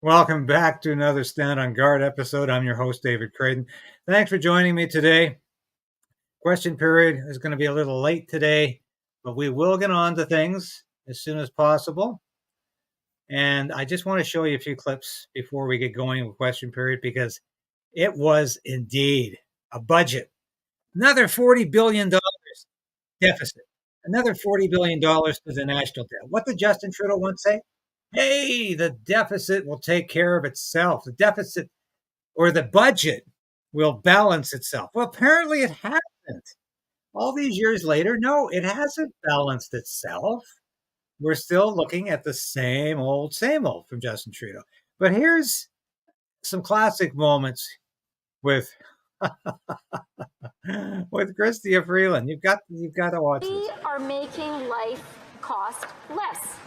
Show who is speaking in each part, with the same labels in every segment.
Speaker 1: Welcome back to another Stand on Guard episode. I'm your host, David Crayden. Thanks for joining me today. Question period is going to be a little late today, but we will get on to things as soon as possible. And I just want to show you a few clips before we get going with question period, because it was indeed a budget. Another $40 billion deficit. Another $40 billion to the national debt. What did Justin Trudeau once say? Hey, the deficit will take care of itself. The deficit or the budget will balance itself. Well, apparently it hasn't. All these years later, no, it hasn't balanced itself. We're still looking at the same old from Justin Trudeau. But here's some classic moments with with Chrystia Freeland. You've got to watch this.
Speaker 2: We are making life cost less.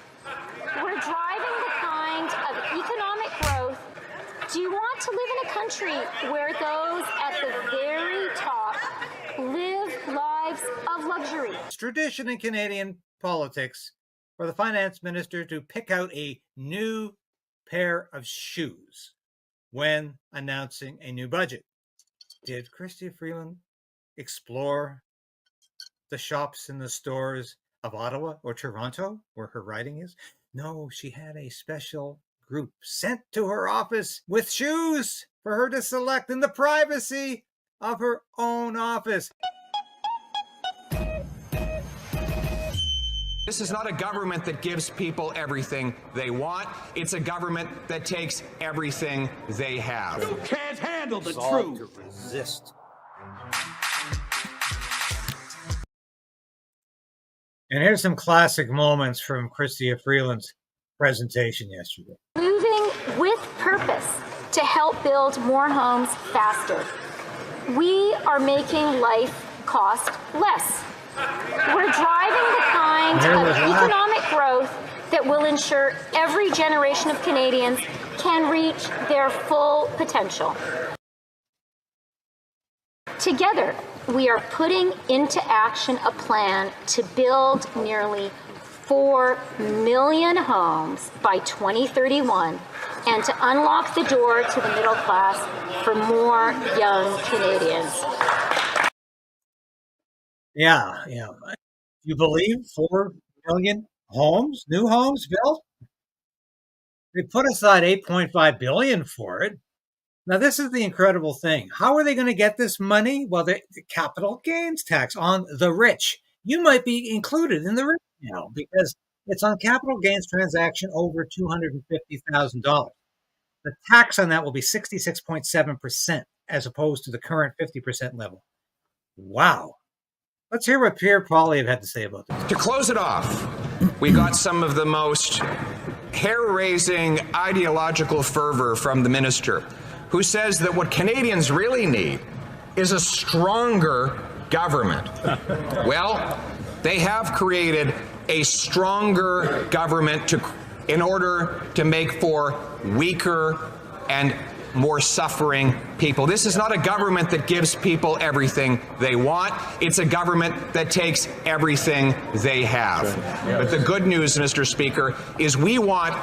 Speaker 2: We're driving the kind of economic growth. Do you want to live in a country where those at the very top live lives of luxury?
Speaker 1: It's tradition in Canadian politics for the finance minister to pick out a new pair of shoes when announcing a new budget. Did Chrystia Freeland explore the shops and the stores of Ottawa or Toronto, where her riding is? No, she had a special group sent to her office with shoes for her to select in the privacy of her own office.
Speaker 3: This is not a government that gives people everything they want. It's a government that takes everything they have.
Speaker 4: You can't handle the truth.
Speaker 1: To resist. And here's some classic moments from Chrystia Freeland's presentation yesterday.
Speaker 2: Moving with purpose to help build more homes faster. We are making life cost less. We're driving the kind of economic growth that will ensure every generation of Canadians can reach their full potential. Together, we are putting into action a plan to build nearly 4 million homes by 2031 and to unlock the door to the middle class for more young Canadians.
Speaker 1: Yeah. You believe 4 million homes, new homes built? They put aside $8.5 billion for it. Now, this is the incredible thing. How are they going to get this money? Well, the capital gains tax on the rich. You might be included in the rich now because it's on capital gains transaction over $250,000. The tax on that will be 66.7% as opposed to the current 50% level. Wow. Let's hear what Pierre Poilievre had to say about this.
Speaker 3: To close it off, we got some of the most hair-raising ideological fervor from the minister, who says that what Canadians really need is a stronger government. Well, they have created a stronger government in order to make for weaker and more suffering people. This is not a government that gives people everything they want. It's a government that takes everything they have. But the good news, Mr. Speaker, is we want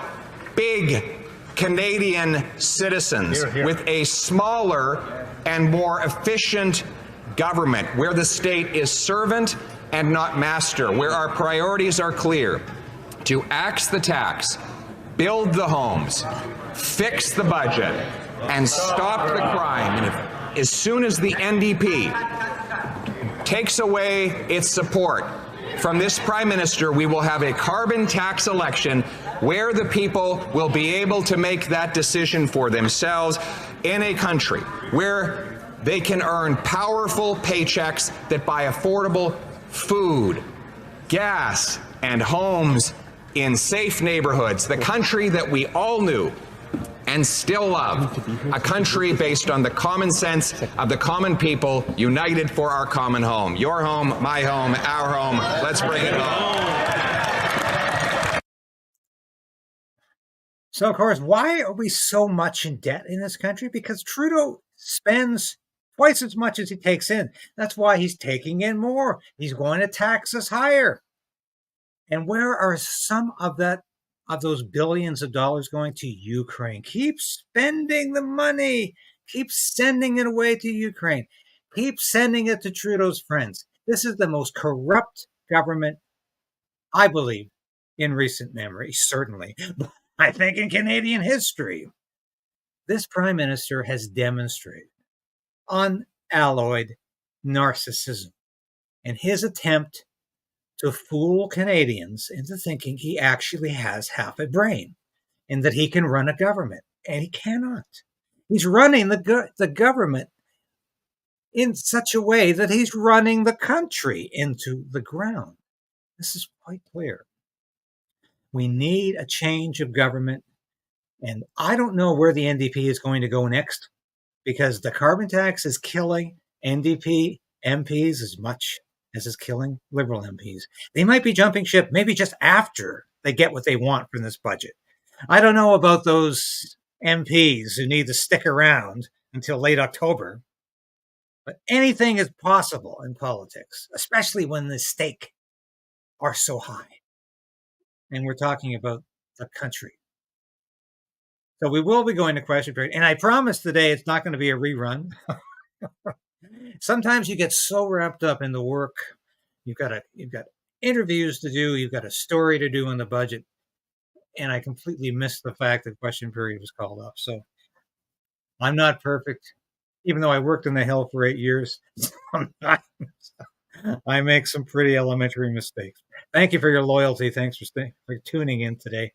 Speaker 3: big Canadian citizens with a smaller and more efficient government where the state is servant and not master, where our priorities are clear: to axe the tax, build the homes, fix the budget, and stop the crime. And as soon as the NDP takes away its support from this Prime Minister, we will have a carbon tax election where the people will be able to make that decision for themselves in a country where they can earn powerful paychecks that buy affordable food, gas, and homes in safe neighborhoods. The country that we all knew and still love, a country based on the common sense of the common people, united for our common home. Your home, my home, our home. Let's bring it home.
Speaker 1: So, of course, why are we so much in debt in this country? Because Trudeau spends twice as much as he takes in. That's why he's taking in more. He's going to tax us higher. And where are some of that of those billions of dollars going to Ukraine. Keep spending the money. Keep sending it away to Ukraine. Keep sending it to Trudeau's friends. This is the most corrupt government, I believe, in recent memory, certainly. I think in Canadian history. This Prime Minister has demonstrated unalloyed narcissism in his attempt to fool Canadians into thinking he actually has half a brain and that he can run a government. And he cannot. He's running the government in such a way that he's running the country into the ground. This is quite clear. We need a change of government. And I don't know where the NDP is going to go next, because the carbon tax is killing NDP MPs as much as it's killing Liberal MPs. They might be jumping ship, maybe just after they get what they want from this budget. I don't know about those MPs who need to stick around until late October, but anything is possible in politics, especially when the stakes are so high. And we're talking about the country. So we will be going to question period. And I promise today it's not going to be a rerun. Sometimes you get so wrapped up in the work. You've got interviews to do. You've got a story to do in the budget. And I completely missed the fact that question period was called up. So I'm not perfect, even though I worked in the Hill for 8 years. Sometimes I make some pretty elementary mistakes. Thank you for your loyalty. Thanks for tuning in today.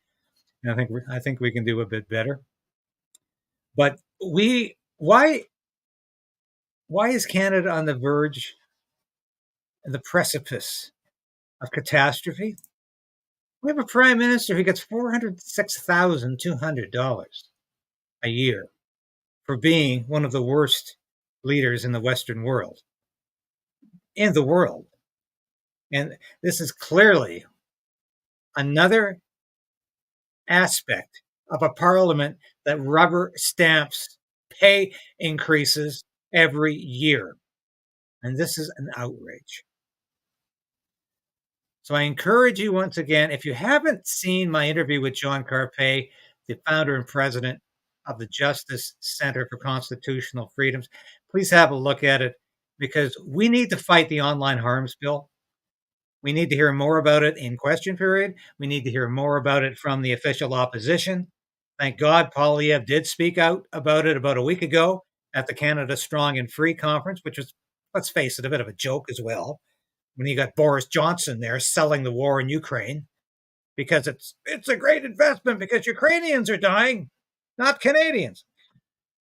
Speaker 1: And I think we can do a bit better. But why is Canada on the verge and the precipice of catastrophe? We have a prime minister who gets $406,200 a year for being one of the worst leaders in the Western world. In the world. And this is clearly another aspect of a parliament that rubber stamps pay increases every year. And this is an outrage. So I encourage you once again, if you haven't seen my interview with John Carpay, the founder and president of the Justice Center for Constitutional Freedoms, please have a look at it, because we need to fight the online harms bill. We need to hear more about it in question period. We need to hear more about it from the official opposition. Thank God Poilievre did speak out about it about a week ago at the Canada Strong and Free conference, which was, let's face it, a bit of a joke as well, when you got Boris Johnson there selling the war in Ukraine because it's a great investment because Ukrainians are dying, not Canadians.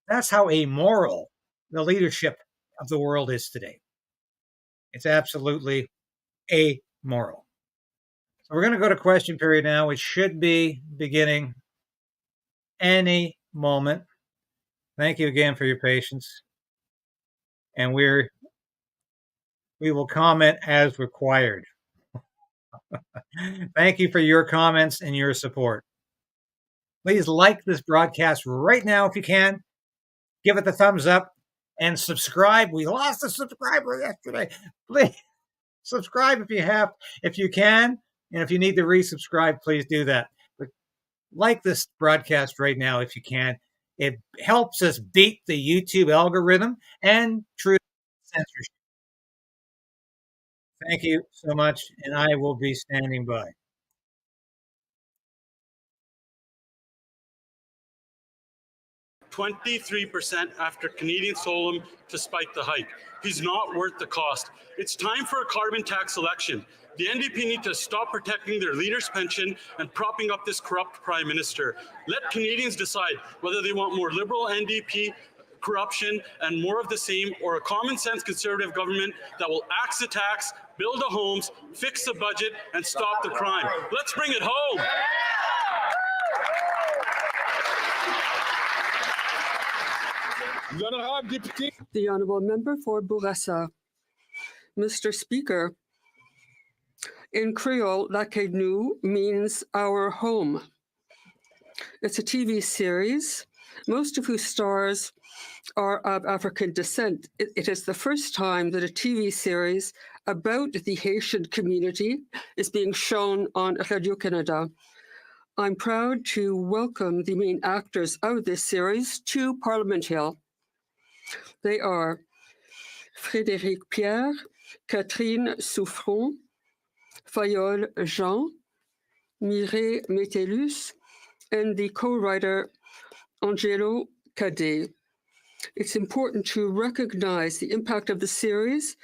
Speaker 1: That's how amoral the leadership of the world is today. It's absolutely amoral. So we're going to go to question period now, which should be beginning any moment. Thank you again for your patience. And we will comment as required. Thank you for your comments and your support. Please like this broadcast right now if you can. Give it the thumbs up and subscribe. We lost a subscriber yesterday. Please subscribe if you can. And if you need to resubscribe, please do that. But like this broadcast right now if you can. It helps us beat the YouTube algorithm and true censorship. Thank you so much, and I will be standing by.
Speaker 5: 23% after Canadians told him to spike the hike. He's not worth the cost. It's time for a carbon tax election. The NDP need to stop protecting their leader's pension and propping up this corrupt prime minister. Let Canadians decide whether they want more liberal NDP corruption and more of the same, or a common sense conservative government that will axe the tax, build the homes, fix the budget, and stop the crime. Let's bring it home.
Speaker 6: The Honourable Member for Bourassa. Mr. Speaker, in Creole, La Chez Nous means our home. It's a TV series, most of whose stars are of African descent. It is the first time that a TV series about the Haitian community is being shown on Radio-Canada. I'm proud to welcome the main actors of this series to Parliament Hill. They are Frédéric Pierre, Catherine Souffron, Fayol Jean, Mireille Metellus, and the co-writer Angelo Cadet. It's important to recognize the impact of the series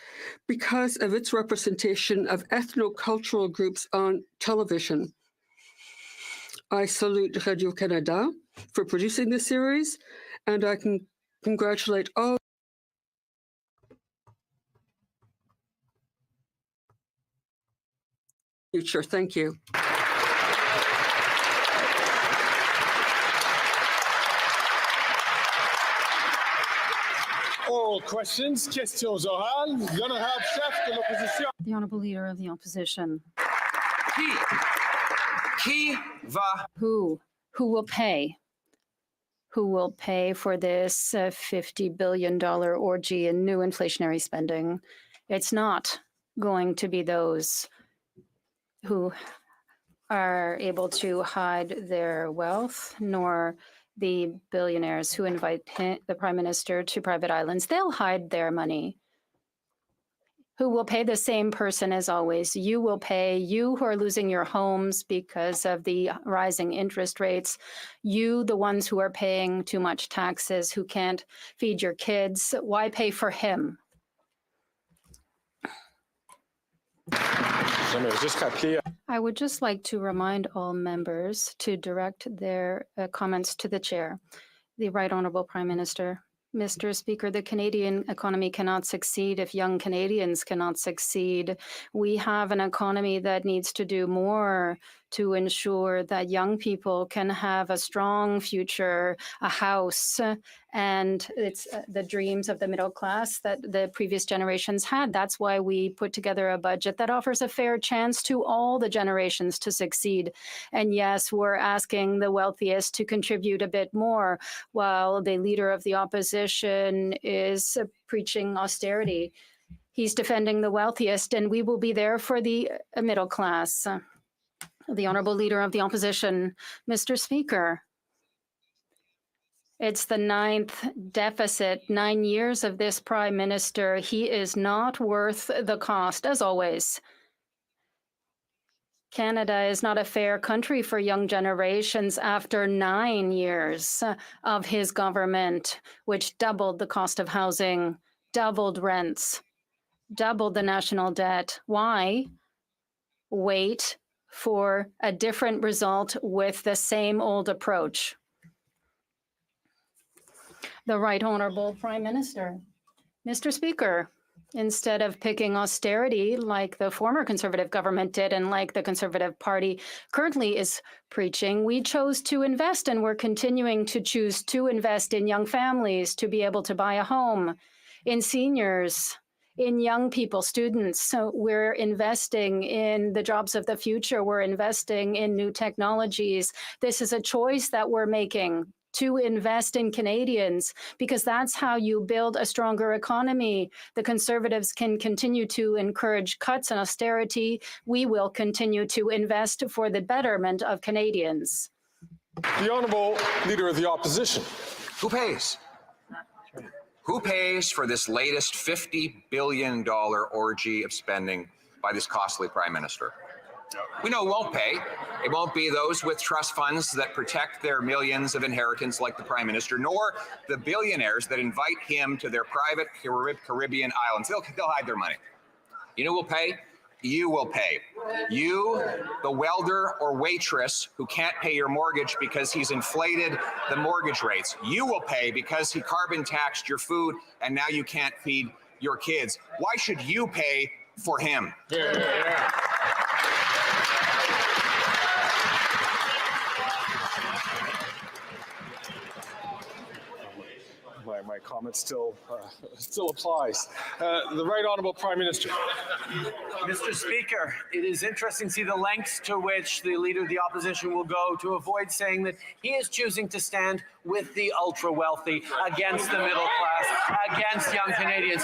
Speaker 6: because of its representation of ethno-cultural groups on television. I salute Radio-Canada for producing this series, and I can congratulate all future. Thank you.
Speaker 7: Oral questions, questions orales. L'honorable chef de l'opposition.
Speaker 8: The Honourable Leader of the Opposition.
Speaker 3: Qui va?
Speaker 8: Who will pay? Who will pay for this $50 billion orgy in new inflationary spending? It's not going to be those who are able to hide their wealth, nor the billionaires who invite the Prime Minister to private islands. They'll hide their money. Who will pay? The same person as always. You will pay. You who are losing your homes because of the rising interest rates. You, the ones who are paying too much taxes, who can't feed your kids. Why pay for him? I would just like to remind all members to direct their comments to the chair. The Right Honourable Prime Minister. Mr. Speaker, the Canadian economy cannot succeed if young Canadians cannot succeed. We have an economy that needs to do more to ensure that young people can have a strong future, a house, and it's the dreams of the middle class that the previous generations had. That's why we put together a budget that offers a fair chance to all the generations to succeed. And yes, we're asking the wealthiest to contribute a bit more, while the Leader of the Opposition is preaching austerity. He's defending the wealthiest, and we will be there for the middle class. The Honourable Leader of the Opposition. Mr. Speaker, it's the 9th deficit, 9 years of this Prime Minister. He is not worth the cost, as always. Canada is not a fair country for young generations after 9 years of his government, which doubled the cost of housing, doubled rents, doubled the national debt. Why wait for a different result with the same old approach? The Right Honourable Prime Minister. Mr. Speaker, instead of picking austerity like the former Conservative government did and like the Conservative Party currently is preaching, we chose to invest, and we're continuing to choose to invest in young families to be able to buy a home, in seniors, in young people, students. So we're investing in the jobs of the future. We're investing in new technologies. This is a choice that we're making to invest in Canadians, because that's how you build a stronger economy. The Conservatives can continue to encourage cuts and austerity. We will continue to invest for the betterment of Canadians.
Speaker 7: The Honourable Leader of the Opposition.
Speaker 3: Who pays? Who pays for this latest $50 billion orgy of spending by this costly Prime Minister? We know who won't pay. It won't be those with trust funds that protect their millions of inheritance like the Prime Minister, nor the billionaires that invite him to their private Caribbean islands. They'll hide their money. You know who will pay? You will pay. You, the welder or waitress who can't pay your mortgage because he's inflated the mortgage rates. You will pay because he carbon taxed your food and now you can't feed your kids. Why should you pay for him?
Speaker 7: Yeah. My comment still applies. The Right Honourable Prime Minister.
Speaker 9: Mr. Speaker, it is interesting to see the lengths to which the Leader of the Opposition will go to avoid saying that he is choosing to stand with the ultra wealthy, against the middle class, against young Canadians.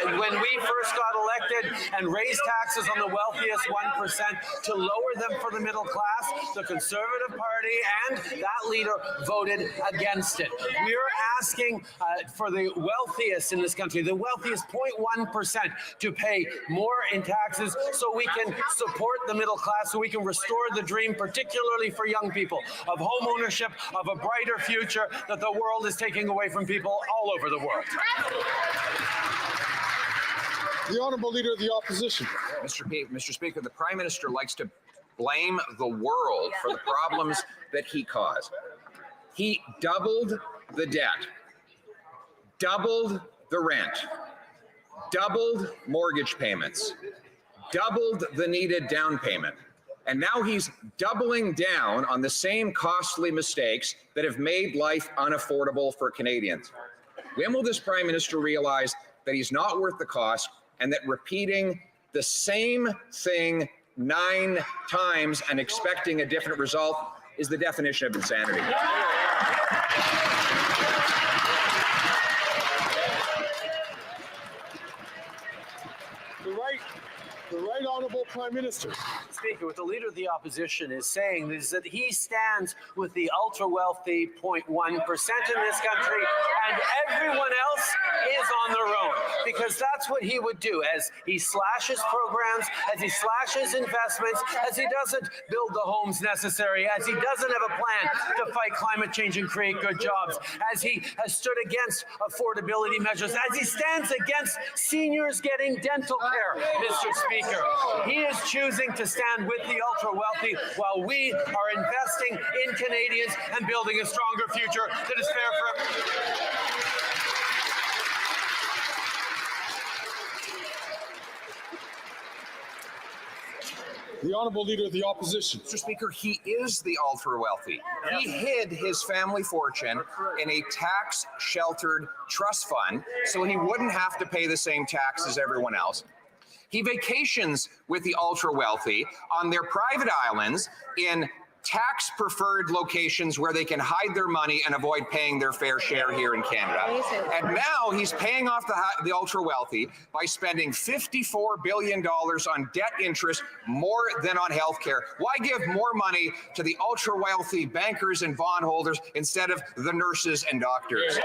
Speaker 9: When we first got elected and raised taxes on the wealthiest 1% to lower them for the middle class, the Conservative Party and that leader voted against it. We're asking for the wealthiest in this country, the wealthiest 0.1%, to pay more in taxes so we can support the middle class, so we can restore the dream, particularly for young people, of home ownership, of a brighter future that the world is taking away from people all over the world.
Speaker 7: The Honourable Leader of the Opposition.
Speaker 3: Mr. Speaker, the Prime Minister likes to blame the world for the problems that he caused. He doubled the debt, doubled the rent, doubled mortgage payments, doubled the needed down payment. And now he's doubling down on the same costly mistakes that have made life unaffordable for Canadians. When will this Prime Minister realize that he's not worth the cost and that repeating the same thing 9 times and expecting a different result is the definition of insanity?
Speaker 7: The right Honourable Prime Minister.
Speaker 9: Speaker, what the Leader of the Opposition is saying is that he stands with the ultra-wealthy 0.1% in this country, and everyone else is on their own, because that's what he would do as he slashes programs, as he slashes investments, as he doesn't build the homes necessary, as he doesn't have a plan to fight climate change and create good jobs, as he has stood against affordability measures, as he stands against seniors getting dental care, Mr. Speaker. He is choosing to stand with the ultra-wealthy while we are investing in Canadians and building a stronger future that is fair for everyone.
Speaker 7: The Honourable Leader of the Opposition.
Speaker 3: Mr. Speaker, he is the ultra-wealthy. He hid his family fortune in a tax-sheltered trust fund so he wouldn't have to pay the same tax as everyone else. He vacations with the ultra-wealthy on their private islands in tax-preferred locations where they can hide their money and avoid paying their fair share here in Canada. And now he's paying off the ultra-wealthy by spending $54 billion on debt interest, more than on health care. Why give more money to the ultra-wealthy bankers and bondholders instead of the nurses and doctors?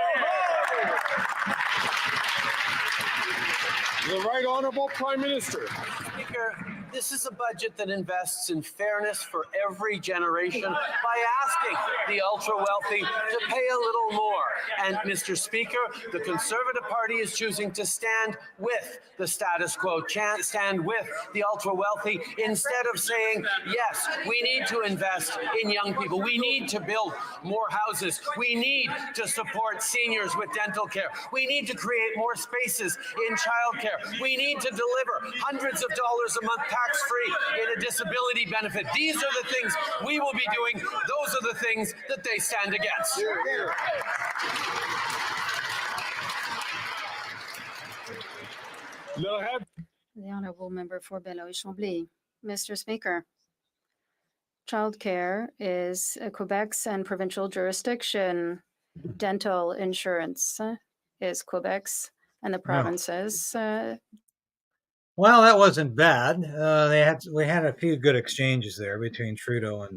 Speaker 7: The right Honourable Prime Minister.
Speaker 9: Speaker, this is a budget that invests in fairness for every generation by asking the ultra-wealthy to pay a little more. And, Mr. Speaker, the Conservative Party is choosing to stand with the status quo, stand with the ultra-wealthy, instead of saying, yes, we need to invest in young people. We need to build more houses. We need to support seniors with dental care. We need to create more spaces in childcare. We need to deliver hundreds of dollars a month tax-free in a disability benefit. These are the things we will be doing. Those are the things that they stand against.
Speaker 8: The Honourable Member for Beloit-Chambly. Mr. Speaker, childcare is Quebec's and provincial jurisdiction. Dental insurance is Quebec's and the provinces.
Speaker 1: Well, that wasn't bad. We had a few good exchanges there between Trudeau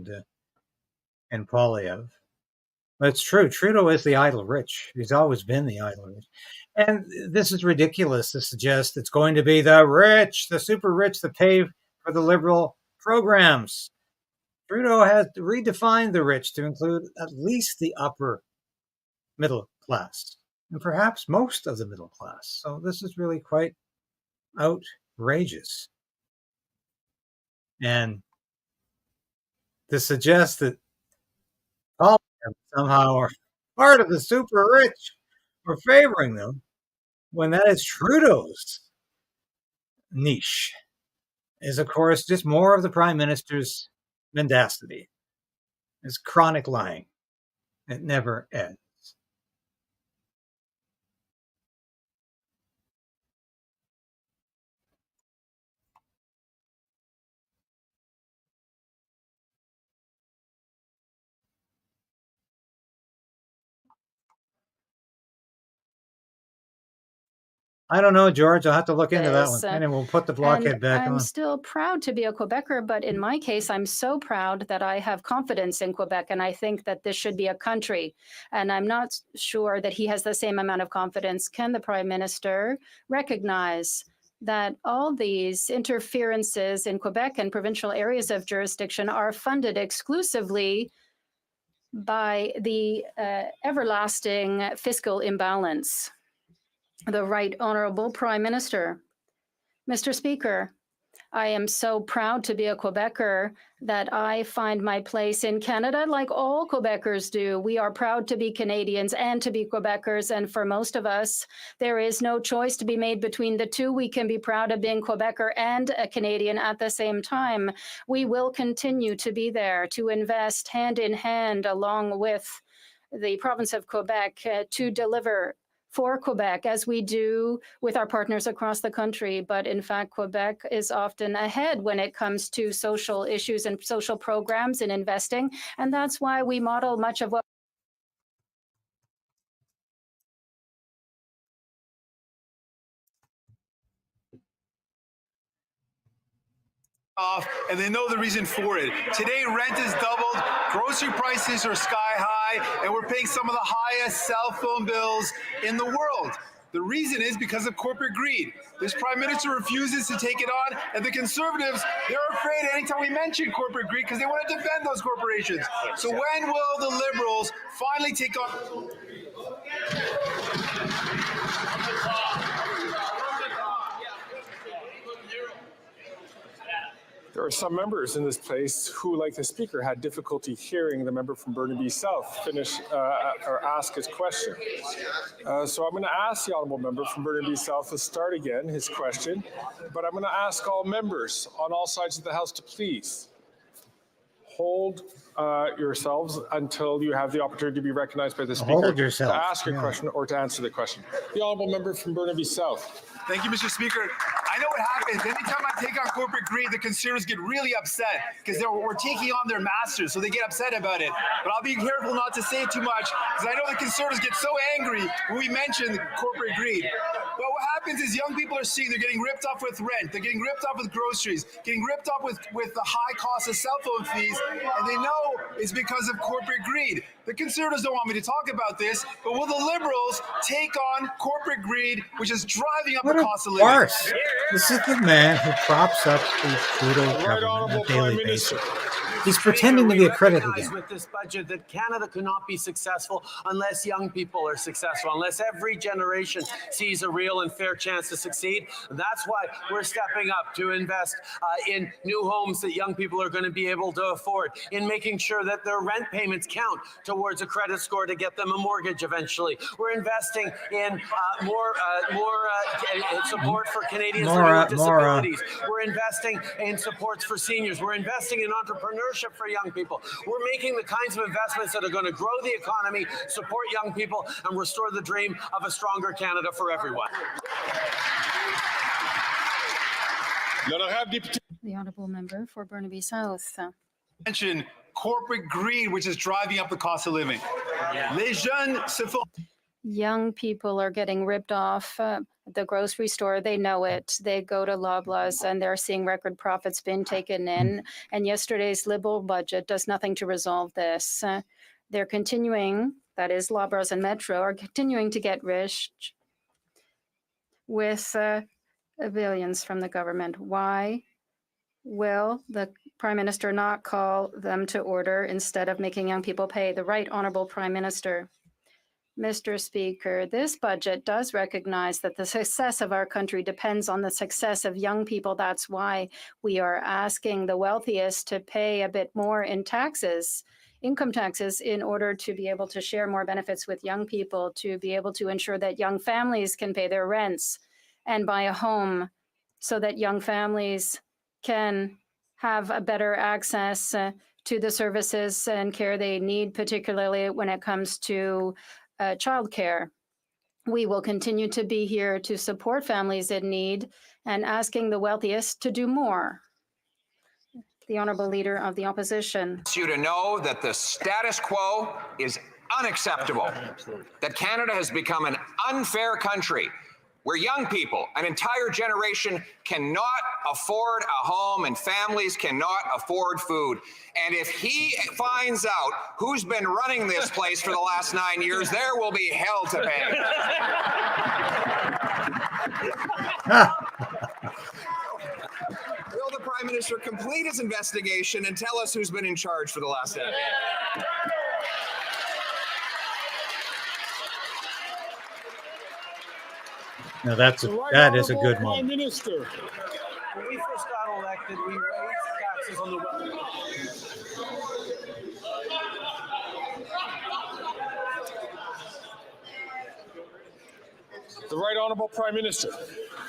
Speaker 1: and Poilievre. But it's true. Trudeau is the idle rich. He's always been the idle rich. And this is ridiculous to suggest it's going to be the rich, the super rich, that pay for the Liberal programs. Trudeau has redefined the rich to include at least the upper middle class, and perhaps most of the middle class. So this is really quite outrageous. And to suggest that all somehow are part of the super rich or favoring them, when that is Trudeau's niche, is, of course, just more of the Prime Minister's mendacity. It's chronic lying. It never ends. I don't know, George. I'll have to look into that
Speaker 8: this.
Speaker 1: one. And we'll put the blockhead
Speaker 8: And
Speaker 1: back
Speaker 8: I'm
Speaker 1: on.
Speaker 8: still proud to be a Quebecer, but in my case, I'm so proud that I have confidence in Quebec, and I think that this should be a country. And I'm not sure that he has the same amount of confidence. Can the Prime Minister recognize that all these interferences in Quebec and provincial areas of jurisdiction are funded exclusively by the everlasting fiscal imbalance? The Right Honourable Prime Minister. Mr. Speaker, I am so proud to be a Quebecer that I find my place in Canada like all Quebecers do. We are proud to be Canadians and to be Quebecers, and for most of us, there is no choice to be made between the two. We can be proud of being Quebecer and a Canadian at the same time. We will continue to be there to invest hand in hand along with the province of Quebec to deliver for Quebec, as we do with our partners across the country. But in fact, Quebec is often ahead when it comes to social issues and social programs and investing. And that's why we model much of what
Speaker 10: off, and they know the reason for it. Today, rent is doubled, grocery prices are sky high, and we're paying some of the highest cell phone bills in the world. The reason is because of corporate greed. This Prime Minister refuses to take it on, and the Conservatives, they're afraid anytime we mention corporate greed because they want to defend those corporations. So when will the Liberals finally take on...
Speaker 7: There are some members in this place who, like the Speaker, had difficulty hearing the member from Burnaby South finish or ask his question. So I'm going to ask the honourable member from Burnaby South to start again his question, but I'm going to ask all members on all sides of the House to please hold yourselves until you have the opportunity to be recognized by the Speaker
Speaker 1: Hold yourself.
Speaker 7: to ask your question or to answer the question. The honourable member from Burnaby South.
Speaker 10: Thank you, Mr. Speaker. I know what happens. Anytime I take on corporate greed, the Conservatives get really upset because we're taking on their masters, so they get upset about it. But I'll be careful not to say it too much because I know the Conservatives get so angry when we mention corporate greed. But what happens is young people are seeing they're getting ripped off with rent, they're getting ripped off with groceries, getting ripped off with the high cost of cell phone fees, and they know it's because of corporate greed. The Conservatives don't want me to talk about this, but will the Liberals take on corporate greed, which is driving up the cost of living?
Speaker 1: Farce. This is the man who props up the Trudeau government on a daily basis. He's pretending to be a critic again.
Speaker 9: With this budget that Canada cannot be successful unless young people are successful, unless every generation sees a real and fair chance to succeed. That's why we're stepping up to invest in new homes that young people are going to be able to afford, in making sure that their rent payments count towards a credit score to get them a mortgage eventually. We're investing in more support for Canadians living with disabilities. We're investing in supports for seniors. We're investing in entrepreneurship for young people. We're making the kinds of investments that are going to grow the economy, support young people, and restore the dream of a stronger Canada for everyone.
Speaker 8: The honourable member for Burnaby South.
Speaker 10: Mention corporate greed, which is driving up the cost of living. Les jeunes se font...
Speaker 8: Young people are getting ripped off at the grocery store. They know it. They go to Loblaws and they're seeing record profits being taken in. And yesterday's Liberal budget does nothing to resolve this. They're continuing, that is, Loblaws and Metro are continuing to get rich with billions from the government. Why will the Prime Minister not call them to order instead of making young people pay? The Right Honourable Prime Minister. Mr. Speaker, this budget does recognize that the success of our country depends on the success of young people. That's why we are asking the wealthiest to pay a bit more in taxes, income taxes, in order to be able to share more benefits with young people, to be able to ensure that young families can pay their rents and buy a home so that young families can have a better access to the services and care they need, particularly when it comes to childcare. We will continue to be here to support families in need and asking the wealthiest to do more. The Honourable Leader of the Opposition.
Speaker 3: You to know that the status quo is unacceptable, that Canada has become an unfair country where young people, an entire generation, cannot afford a home and families cannot afford food. And if he finds out who's been running this place for the last 9 years, there will be hell to pay. Will the Prime Minister complete his investigation and tell us who's been in charge for the last decade?
Speaker 1: Now that is a good
Speaker 7: Prime
Speaker 1: one.
Speaker 7: Minister.
Speaker 9: When we first got elected, we raised taxes on the wealthy.
Speaker 7: The Right Honourable Prime Minister.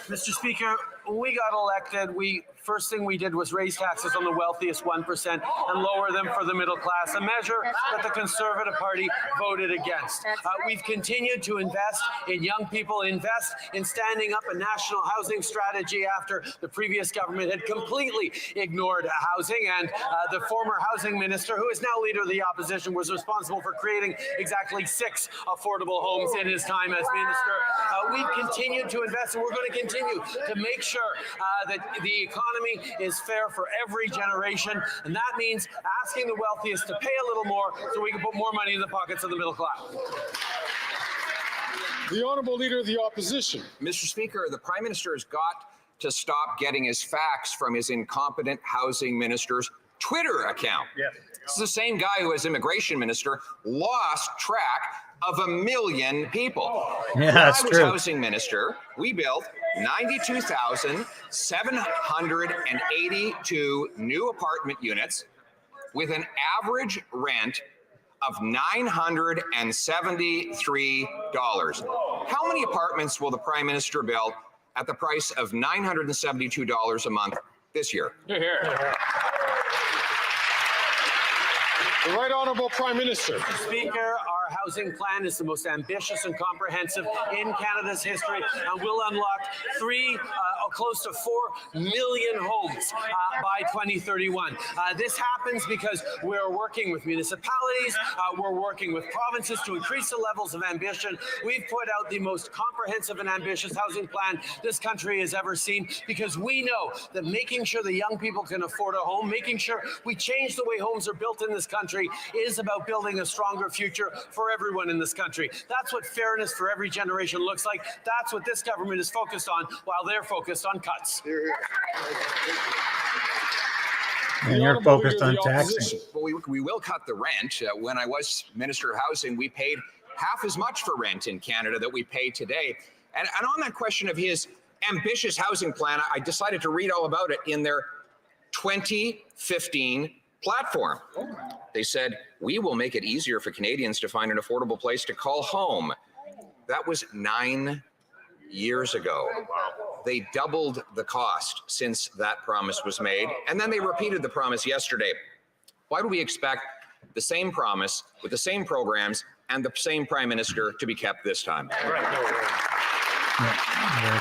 Speaker 9: Mr. Speaker, when we got elected, first thing we did was raise taxes on the wealthiest 1% and lower them for the middle class, a measure that the Conservative Party voted against. We've continued to invest in young people, invest in standing up a national housing strategy after the previous government had completely ignored housing. And the former housing minister, who is now leader of the opposition, was responsible for creating exactly 6 affordable homes in his time as minister. We've continued to invest, and we're going to continue to make sure that the economy is fair for every generation, and that means asking the wealthiest to pay a little more so we can put more money in the pockets of the middle class.
Speaker 7: The Honourable Leader of the Opposition.
Speaker 3: Mr. Speaker, the Prime Minister has got to stop getting his facts from his incompetent housing minister's Twitter account. This is the same guy who, as immigration minister, lost track of 1 million people.
Speaker 1: Yeah, that's
Speaker 3: when I was
Speaker 1: true.
Speaker 3: housing minister, we built 92,782 new apartment units with an average rent of $973. How many apartments will the Prime Minister build at the price of $972 a month this year?
Speaker 7: The Right Honourable Prime Minister.
Speaker 9: Speaker, our housing plan is the most ambitious and comprehensive in Canada's history and will unlock close to 4 million homes by 2031. This happens because we're working with municipalities, we're working with provinces to increase the levels of ambition. We've put out the most comprehensive and ambitious housing plan this country has ever seen, because we know that making sure the young people can afford a home, making sure we change the way homes are built in this country, is about building a stronger future for everyone in this country. That's what fairness for every generation looks like. That's what this government is focused on, while they're focused on cuts.
Speaker 1: And you're focused on taxing.
Speaker 3: Well, we will cut the rent. When I was Minister of Housing, we paid half as much for rent in Canada that we pay today. And on that question of his ambitious housing plan, I decided to read all about it in their 2015 platform. They said, "We will make it easier for Canadians to find an affordable place to call home." That was 9 years ago. They doubled the cost since that promise was made, and then they repeated the promise yesterday. Why do we expect the same promise with the same programs and the same Prime Minister to be kept this time?
Speaker 1: Very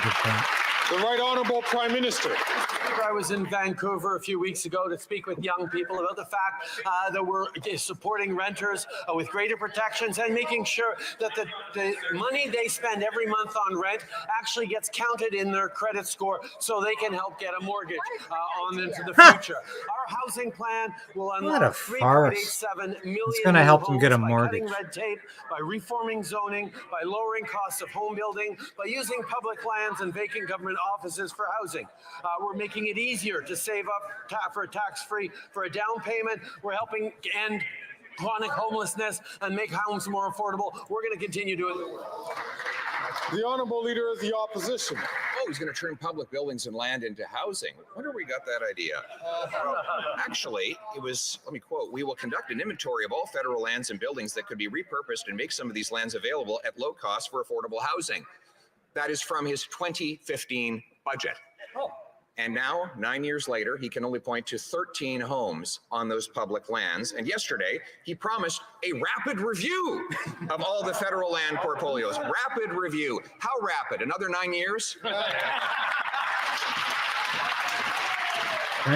Speaker 1: good point.
Speaker 7: The Right Honourable Prime Minister.
Speaker 9: I was in Vancouver a few weeks ago to speak with young people about the fact that we're supporting renters with greater protections and making sure that the money they spend every month on rent actually gets counted in their credit score so they can help get a mortgage on into the future. Our housing plan will unlock 3.87 million.
Speaker 1: It's going to help them get a mortgage.
Speaker 9: By cutting red tape, by reforming zoning, by lowering costs of home building, by using public lands and vacant government offices for housing. We're making it easier to save up for a tax-free for a down payment. We're helping end chronic homelessness and make homes more affordable. We're going to continue doing it.
Speaker 7: The Honourable Leader of the Opposition.
Speaker 3: Oh, he's going to turn public buildings and land into housing. I wonder where he got that idea. Actually, it was, let me quote, "We will conduct an inventory of all federal lands and buildings that could be repurposed and make some of these lands available at low cost for affordable housing." That is from his 2015 budget. And now, 9 years later, he can only point to 13 homes on those public lands. And yesterday, he promised a rapid review of all the federal land portfolios. Rapid review. How rapid? Another 9 years?
Speaker 1: I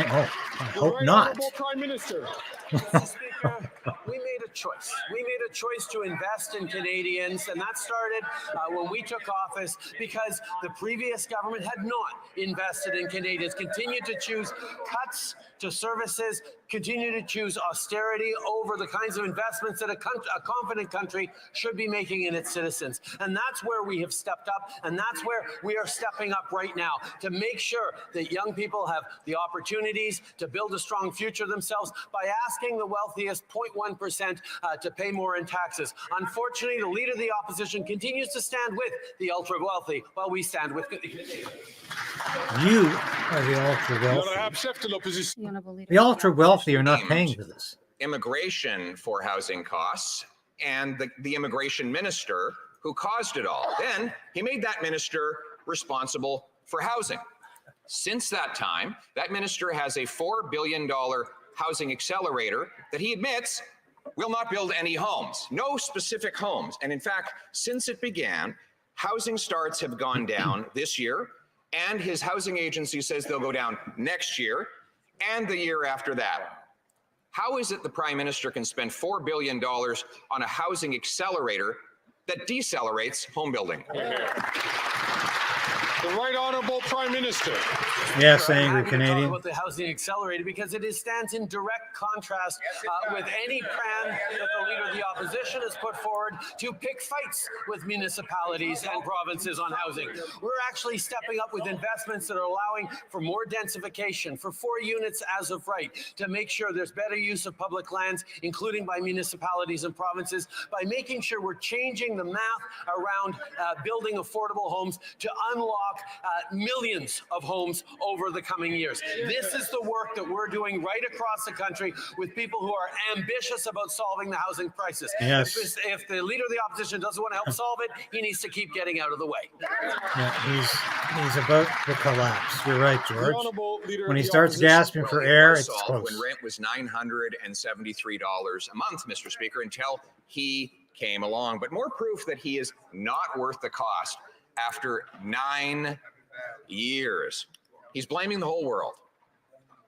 Speaker 1: hope
Speaker 7: The Right
Speaker 1: not.
Speaker 7: Honourable Prime Minister.
Speaker 9: Mr. Speaker, we made a choice. We made a choice to invest in Canadians, and that started when we took office because the previous government had not invested in Canadians, continued to choose cuts to services, continue to choose austerity over the kinds of investments that a confident country should be making in its citizens. And that's where we have stepped up, and that's where we are stepping up right now to make sure that young people have the opportunities to build a strong future themselves by asking the wealthiest 0.1% to pay more in taxes. Unfortunately, the Leader of the Opposition continues to stand with the ultra-wealthy while we stand with...
Speaker 1: You are the ultra-wealthy. The ultra-wealthy are not paying for this.
Speaker 3: Immigration for housing costs and the immigration minister who caused it all. Then he made that minister responsible for housing. Since that time, that minister has a $4 billion housing accelerator that he admits will not build any homes, no specific homes. And in fact, since it began, housing starts have gone down this year, and his housing agency says they'll go down next year and the year after that. How is it the Prime Minister can spend $4 billion on a housing accelerator that decelerates home building?
Speaker 7: The Right Honourable Prime Minister.
Speaker 1: Yes, angry
Speaker 9: Talk
Speaker 1: Canadian.
Speaker 9: about the housing accelerator because it stands in direct contrast with any plan that the Leader of the Opposition has put forward to pick fights with municipalities and provinces on housing. We're actually stepping up with investments that are allowing for more densification, for 4 units as of right, to make sure there's better use of public lands, including by municipalities and provinces, by making sure we're changing the math around building affordable homes to unlock millions of homes over the coming years. This is the work that we're doing right across the country with people who are ambitious about solving the housing crisis.
Speaker 1: Yes.
Speaker 9: If the Leader of the Opposition doesn't want to help solve it, he needs to keep getting out of the way.
Speaker 1: Yeah, he's about to collapse. You're right, George. When he starts gasping for air, it's close.
Speaker 3: When rent was $973 a month, Mr. Speaker, until he came along. But more proof that he is not worth the cost. After 9 years, he's blaming the whole world.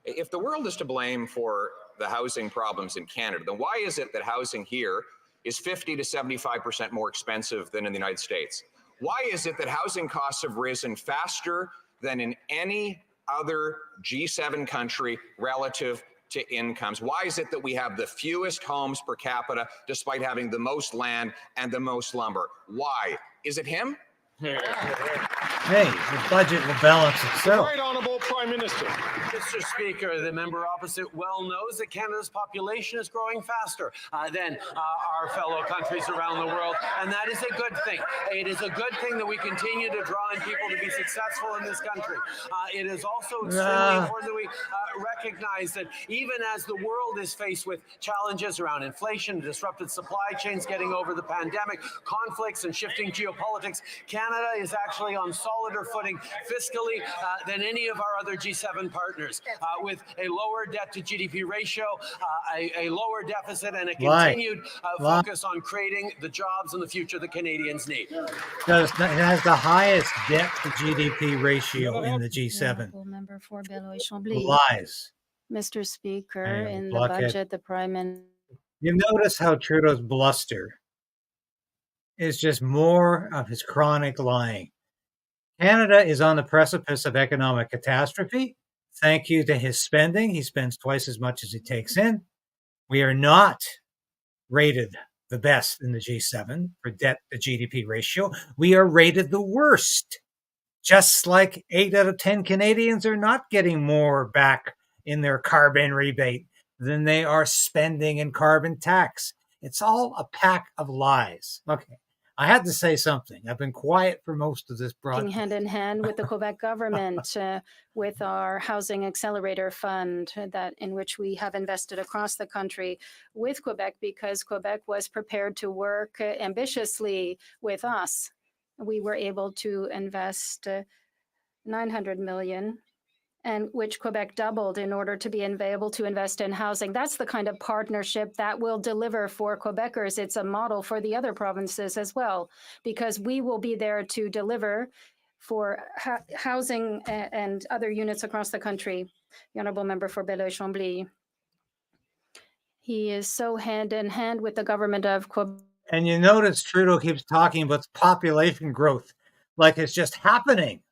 Speaker 3: If the world is to blame for the housing problems in Canada, then why is it that housing here is 50 to 75% more expensive than in the United States? Why is it that housing costs have risen faster than in any other G7 country relative to incomes? Why is it that we have the fewest homes per capita despite having the most land and the most lumber? Why? Is it him?
Speaker 1: Hey, the budget will balance itself.
Speaker 7: Right Honourable Prime Minister.
Speaker 9: Mr. Speaker, the member opposite well knows that Canada's population is growing faster than our fellow countries around the world, and that is a good thing. It is a good thing that we continue to draw in people to be successful in this country. It is also extremely important that we recognize that even as the world is faced with challenges around inflation, disrupted supply chains, getting over the pandemic, conflicts and shifting geopolitics, Canada is actually on solider footing fiscally than any of our other G7 partners, with a lower debt to GDP ratio, a lower deficit, and a continued focus on creating the jobs and the future that Canadians need.
Speaker 1: It has the highest debt to GDP ratio in the G7.
Speaker 8: Member for Beloit-Chambly.
Speaker 1: Lies.
Speaker 8: Mr. Speaker,
Speaker 1: Anyway,
Speaker 8: in the
Speaker 1: blockhead.
Speaker 8: budget, the Prime Minister.
Speaker 1: You notice how Trudeau's bluster is just more of his chronic lying. Canada is on the precipice of economic catastrophe. Thank you to his spending. He spends twice as much as he takes in. We are not rated the best in the G7 for debt to GDP ratio. We are rated the worst. Just like 8 out of 10 Canadians are not getting more back in their carbon rebate than they are spending in carbon tax. It's all a pack of lies. Okay. I had to say something. I've been quiet for most of this broadcast.
Speaker 8: Hand in hand with the Quebec government, with our housing accelerator fund that in which we have invested across the country with Quebec, because Quebec was prepared to work ambitiously with us. We were able to invest $900 million, and which Quebec doubled in order to be able to invest in housing. That's the kind of partnership that will deliver for Quebecers. It's a model for the other provinces as well, because we will be there to deliver for housing and other units across the country. The Honourable Member for Beloit-Chambly. He is so hand in hand with the government of Quebec.
Speaker 1: And you notice Trudeau keeps talking about population growth like it's just happening.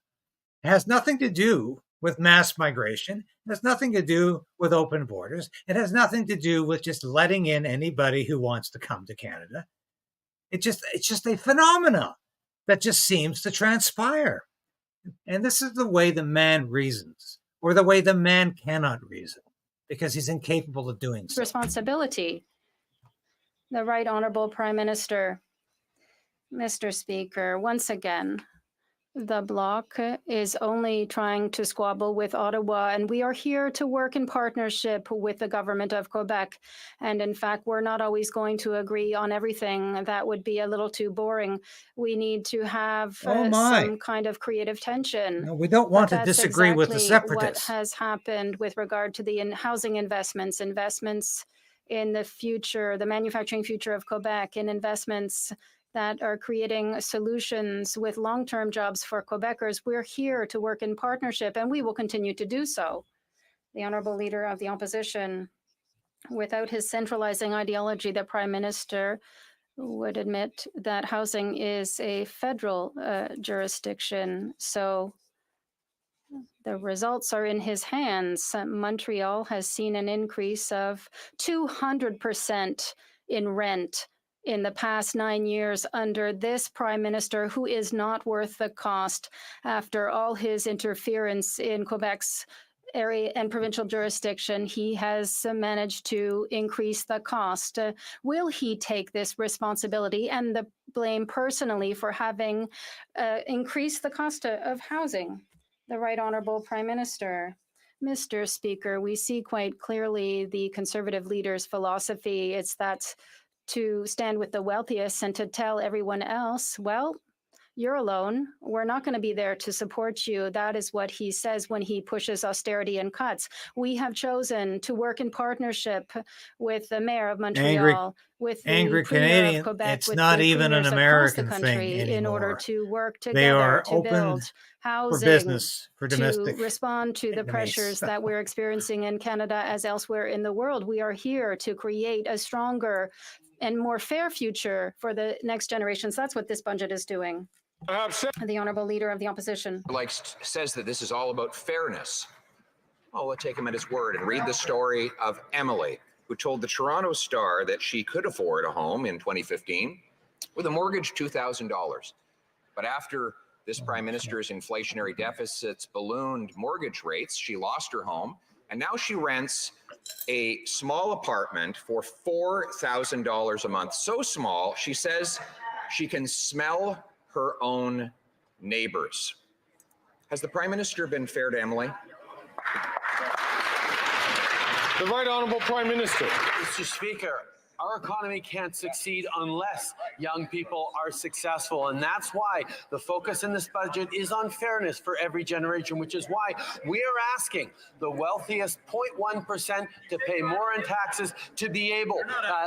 Speaker 1: It has nothing to do with mass migration. It has nothing to do with open borders. It has nothing to do with just letting in anybody who wants to come to Canada. It's just a phenomena that just seems to transpire. And this is the way the man reasons, or the way the man cannot reason, because he's incapable of doing so.
Speaker 8: Responsibility. The Right Honourable Prime Minister. Mr. Speaker, once again, the Bloc is only trying to squabble with Ottawa, and we are here to work in partnership with the government of Quebec. And in fact, we're not always going to agree on everything. That would be a little too boring. We need to have some kind of creative tension.
Speaker 1: No, we don't want to disagree with the separatists.
Speaker 8: What has happened with regard to the housing investments in the future, the manufacturing future of Quebec, and investments that are creating solutions with long-term jobs for Quebecers. We're here to work in partnership, and we will continue to do so. The Honourable Leader of the Opposition, without his centralizing ideology, the Prime Minister would admit that housing is a federal jurisdiction. So the results are in his hands. Montreal has seen an increase of 200% in rent in the past 9 years under this Prime Minister, who is not worth the cost after all his interference in Quebec's area and provincial jurisdiction. He has managed to increase the cost. Will he take this responsibility and the blame personally for having increased the cost of housing? The Right Honourable Prime Minister. Mr. Speaker, we see quite clearly the Conservative leader's philosophy. It's that to stand with the wealthiest and to tell everyone else, well, you're alone. We're not going to be there to support you. That is what he says when he pushes austerity and cuts. We have chosen to work in partnership with the Mayor of Montreal, with the Premier of Quebec,
Speaker 1: it's
Speaker 8: with
Speaker 1: not
Speaker 8: the
Speaker 1: even an
Speaker 8: premiers
Speaker 1: American
Speaker 8: across the country
Speaker 1: thing anymore.
Speaker 8: in order to work together
Speaker 1: They are
Speaker 8: to
Speaker 1: open
Speaker 8: build housing,
Speaker 1: for business, for domestic
Speaker 8: to respond to the
Speaker 1: inmates.
Speaker 8: pressures that we're experiencing in Canada as elsewhere in the world. We are here to create a stronger and more fair future for the next generations. That's what this budget is doing. The Honourable Leader of the Opposition.
Speaker 3: Says that this is all about fairness. Well, we'll take him at his word and read the story of Emily, who told the Toronto Star that she could afford a home in 2015 with a mortgage $2,000. But after this Prime Minister's inflationary deficits ballooned mortgage rates, she lost her home, and now she rents a small apartment for $4,000 a month. So small, she says she can smell her own neighbors. Has the Prime Minister been fair to Emily?
Speaker 7: The Right Honourable Prime Minister.
Speaker 9: Mr. Speaker, our economy can't succeed unless young people are successful. And that's why the focus in this budget is on fairness for every generation, which is why we are asking the wealthiest 0.1% to pay more in taxes to be able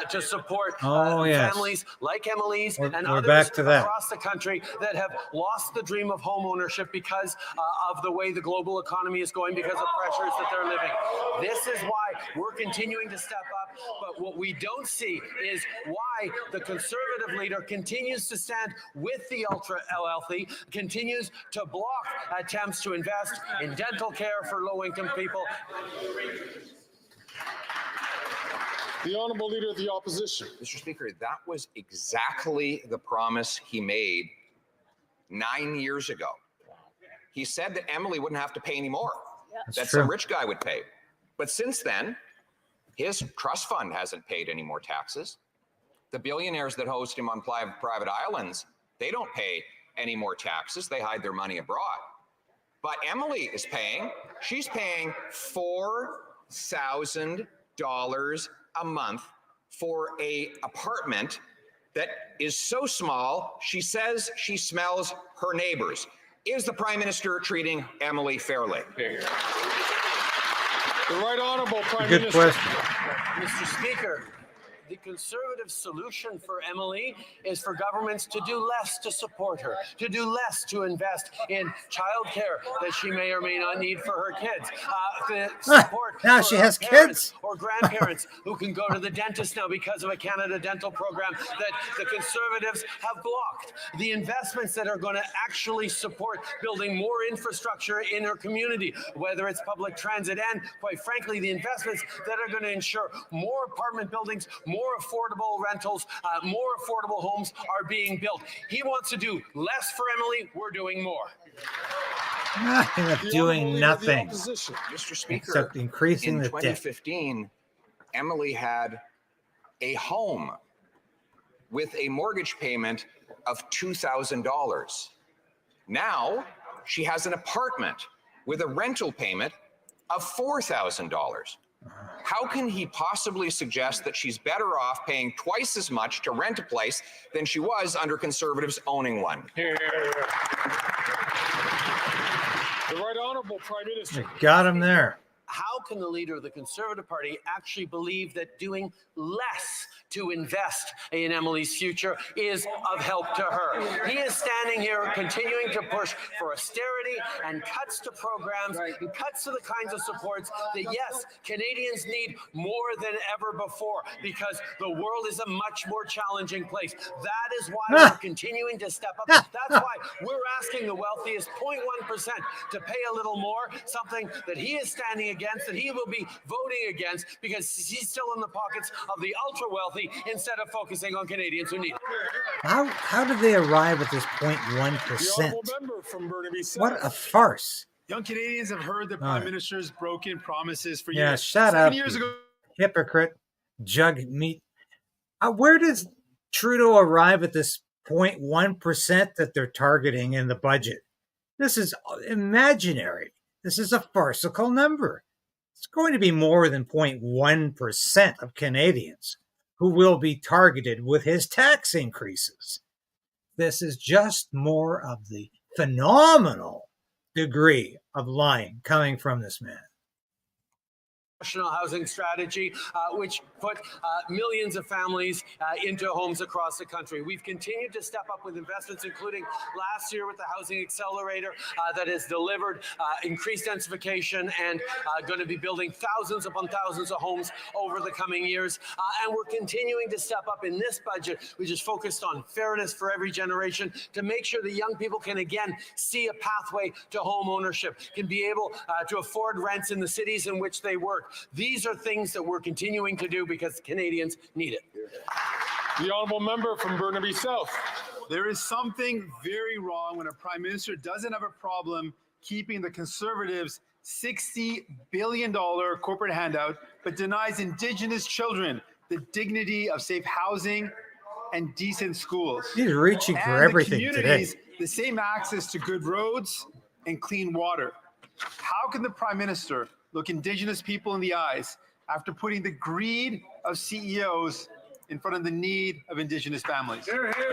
Speaker 9: to support families like Emily's and others across the country that have lost the dream of home ownership because of the way the global economy is going, because of pressures that they're living. This is why we're continuing to step up. But what we don't see is why the Conservative leader continues to stand with the ultra wealthy, continues to block attempts to invest in dental care for low-income people.
Speaker 7: The Honourable Leader of the Opposition.
Speaker 3: Mr. Speaker, that was exactly the promise he made 9 years ago. He said that Emily wouldn't have to pay any more, that some rich guy would pay. But since then, his trust fund hasn't paid any more taxes. The billionaires that host him on private islands, they don't pay any more taxes. They hide their money abroad. But Emily is paying. She's paying $4,000 a month for an apartment that is so small, she says she smells her neighbors. Is the Prime Minister treating Emily fairly?
Speaker 7: The Right Honourable Prime
Speaker 1: Good
Speaker 7: Minister.
Speaker 1: question.
Speaker 9: Mr. Speaker, the Conservative solution for Emily is for governments to do less to support her, to do less to invest in childcare that she may or may not need for her kids. The support
Speaker 1: now
Speaker 9: for
Speaker 1: she
Speaker 9: her
Speaker 1: has
Speaker 9: parents
Speaker 1: kids
Speaker 9: or grandparents who can go to the dentist now because of a Canada Dental program that the Conservatives have blocked. The investments that are going to actually support building more infrastructure in her community, whether it's public transit and, quite frankly, the investments that are going to ensure more apartment buildings, more affordable rentals, more affordable homes are being built. He wants to do less for Emily. We're doing more.
Speaker 1: nothing of doing nothing
Speaker 3: Mr. Speaker,
Speaker 1: except increasing
Speaker 3: in
Speaker 1: the debt.
Speaker 3: 2015, Emily had a home with a mortgage payment of $2,000. Now she has an apartment with a rental payment of $4,000. How can he possibly suggest that she's better off paying twice as much to rent a place than she was under Conservatives owning one?
Speaker 7: The Right Honourable Prime Minister.
Speaker 1: You got him there.
Speaker 9: How can the leader of the Conservative Party actually believe that doing less to invest in Emily's future is of help to her? He is standing here continuing to push for austerity and cuts to programs and cuts to the kinds of supports that, yes, Canadians need more than ever before because the world is a much more challenging place. That is why we're continuing to step up. That's why we're asking the wealthiest 0.1% to pay a little more, something that he is standing against, that he will be voting against because he's still in the pockets of the ultra wealthy instead of focusing on Canadians who need it.
Speaker 1: How did they arrive at this
Speaker 7: The
Speaker 1: 0.1%?
Speaker 7: Honourable Member from Burnaby South.
Speaker 1: What a farce.
Speaker 10: Young Canadians have heard the
Speaker 1: All
Speaker 10: Prime
Speaker 1: right.
Speaker 10: Minister's broken promises for
Speaker 1: Yeah,
Speaker 10: years.
Speaker 1: shut
Speaker 10: 7
Speaker 1: up,
Speaker 10: years
Speaker 1: you
Speaker 10: ago,
Speaker 1: hypocrite, jug meat. Where does Trudeau arrive at this 0.1% that they're targeting in the budget? This is imaginary. This is a farcical number. It's going to be more than 0.1% of Canadians who will be targeted with his tax increases. This is just more of the phenomenal degree of lying coming from this man.
Speaker 9: National housing strategy, which put millions of families into homes across the country. We've continued to step up with investments, including last year with the Housing Accelerator that has delivered increased densification and going to be building thousands upon thousands of homes over the coming years. And we're continuing to step up in this budget, which is focused on fairness for every generation to make sure that young people can again see a pathway to home ownership, can be able to afford rents in the cities in which they work. These are things that we're continuing to do because Canadians need it.
Speaker 7: The Honourable Member from Burnaby South.
Speaker 10: there is something very wrong when a Prime Minister doesn't have a problem keeping the Conservatives' $60 billion corporate handout, but denies Indigenous children the dignity of safe housing and decent schools.
Speaker 1: He's reaching for
Speaker 10: And
Speaker 1: everything
Speaker 10: the
Speaker 1: today.
Speaker 10: communities the same access to good roads and clean water. How can the Prime Minister look Indigenous people in the eyes after putting the greed of CEOs in front of the need of Indigenous families?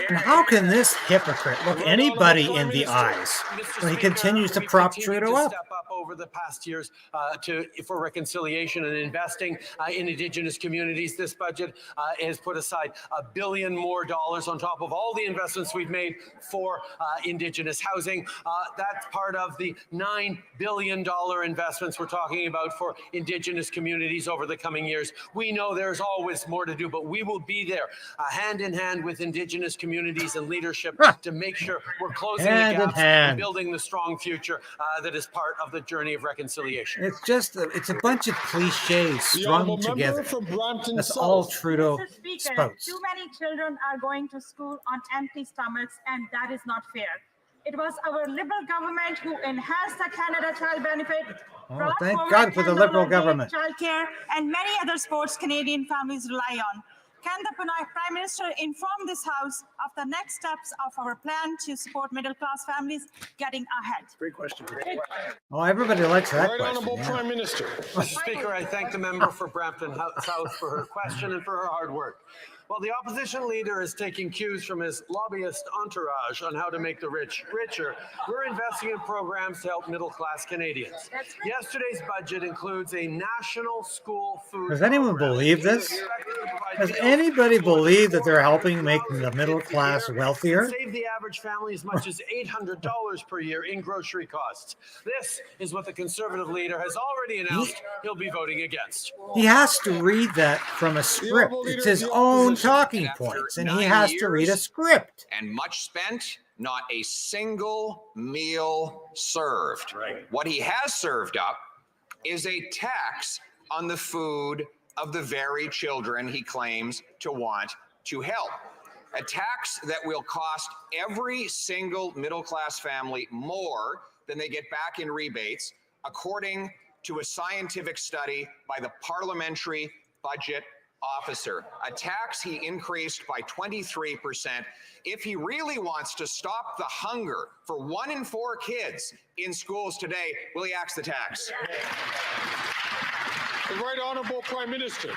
Speaker 1: And how can this hypocrite look anybody in the eyes when he continues to prop Trudeau up?
Speaker 9: Step up over the past years for reconciliation and investing in Indigenous communities. This budget has put aside $1 billion more on top of all the investments we've made for Indigenous housing. That's part of the $9 billion investments we're talking about for Indigenous communities over the coming years. We know there's always more to do, but we will be there hand in hand with Indigenous communities and leadership to make sure we're closing the gaps and building the strong future that is part of the journey of reconciliation.
Speaker 1: It's just, it's a bunch of cliches strung together. That's all Trudeau spouts.
Speaker 11: Too many children are going to school on empty stomachs, and that is not fair. It was our Liberal government who enhanced the Canada Child Benefit.
Speaker 1: Oh, thank God for the Liberal government.
Speaker 11: Childcare and many other sports Canadian families rely on. Can the Prime Minister inform this House of the next steps of our plan to support middle-class families getting ahead?
Speaker 7: Great question.
Speaker 1: Oh, everybody likes that
Speaker 7: Right
Speaker 1: question.
Speaker 7: Honourable
Speaker 1: Yeah.
Speaker 7: Prime Minister.
Speaker 9: Mr. Speaker, I thank the member for Brampton South for her question and for her hard work. While the opposition leader is taking cues from his lobbyist entourage on how to make the rich richer, we're investing in programs to help middle-class Canadians. Yesterday's budget includes a national school food
Speaker 1: Does anyone believe this? Does anybody believe that they're helping make the middle class wealthier?
Speaker 9: Save the average family as much as $800 per year in grocery costs. This is what the Conservative leader has already announced he'll be voting against.
Speaker 1: He has to read that from a script. It's his own talking points, and he has to read a script.
Speaker 3: And much spent, not a single meal served. Right. What he has served up is a tax on the food of the very children he claims to want to help. A tax that will cost every single middle-class family more than they get back in rebates, according to a scientific study by the Parliamentary Budget Officer. A tax he increased by 23%. If he really wants to stop the hunger for 1 in 4 kids in schools today, will he axe the tax?
Speaker 7: The Right Honourable Prime Minister.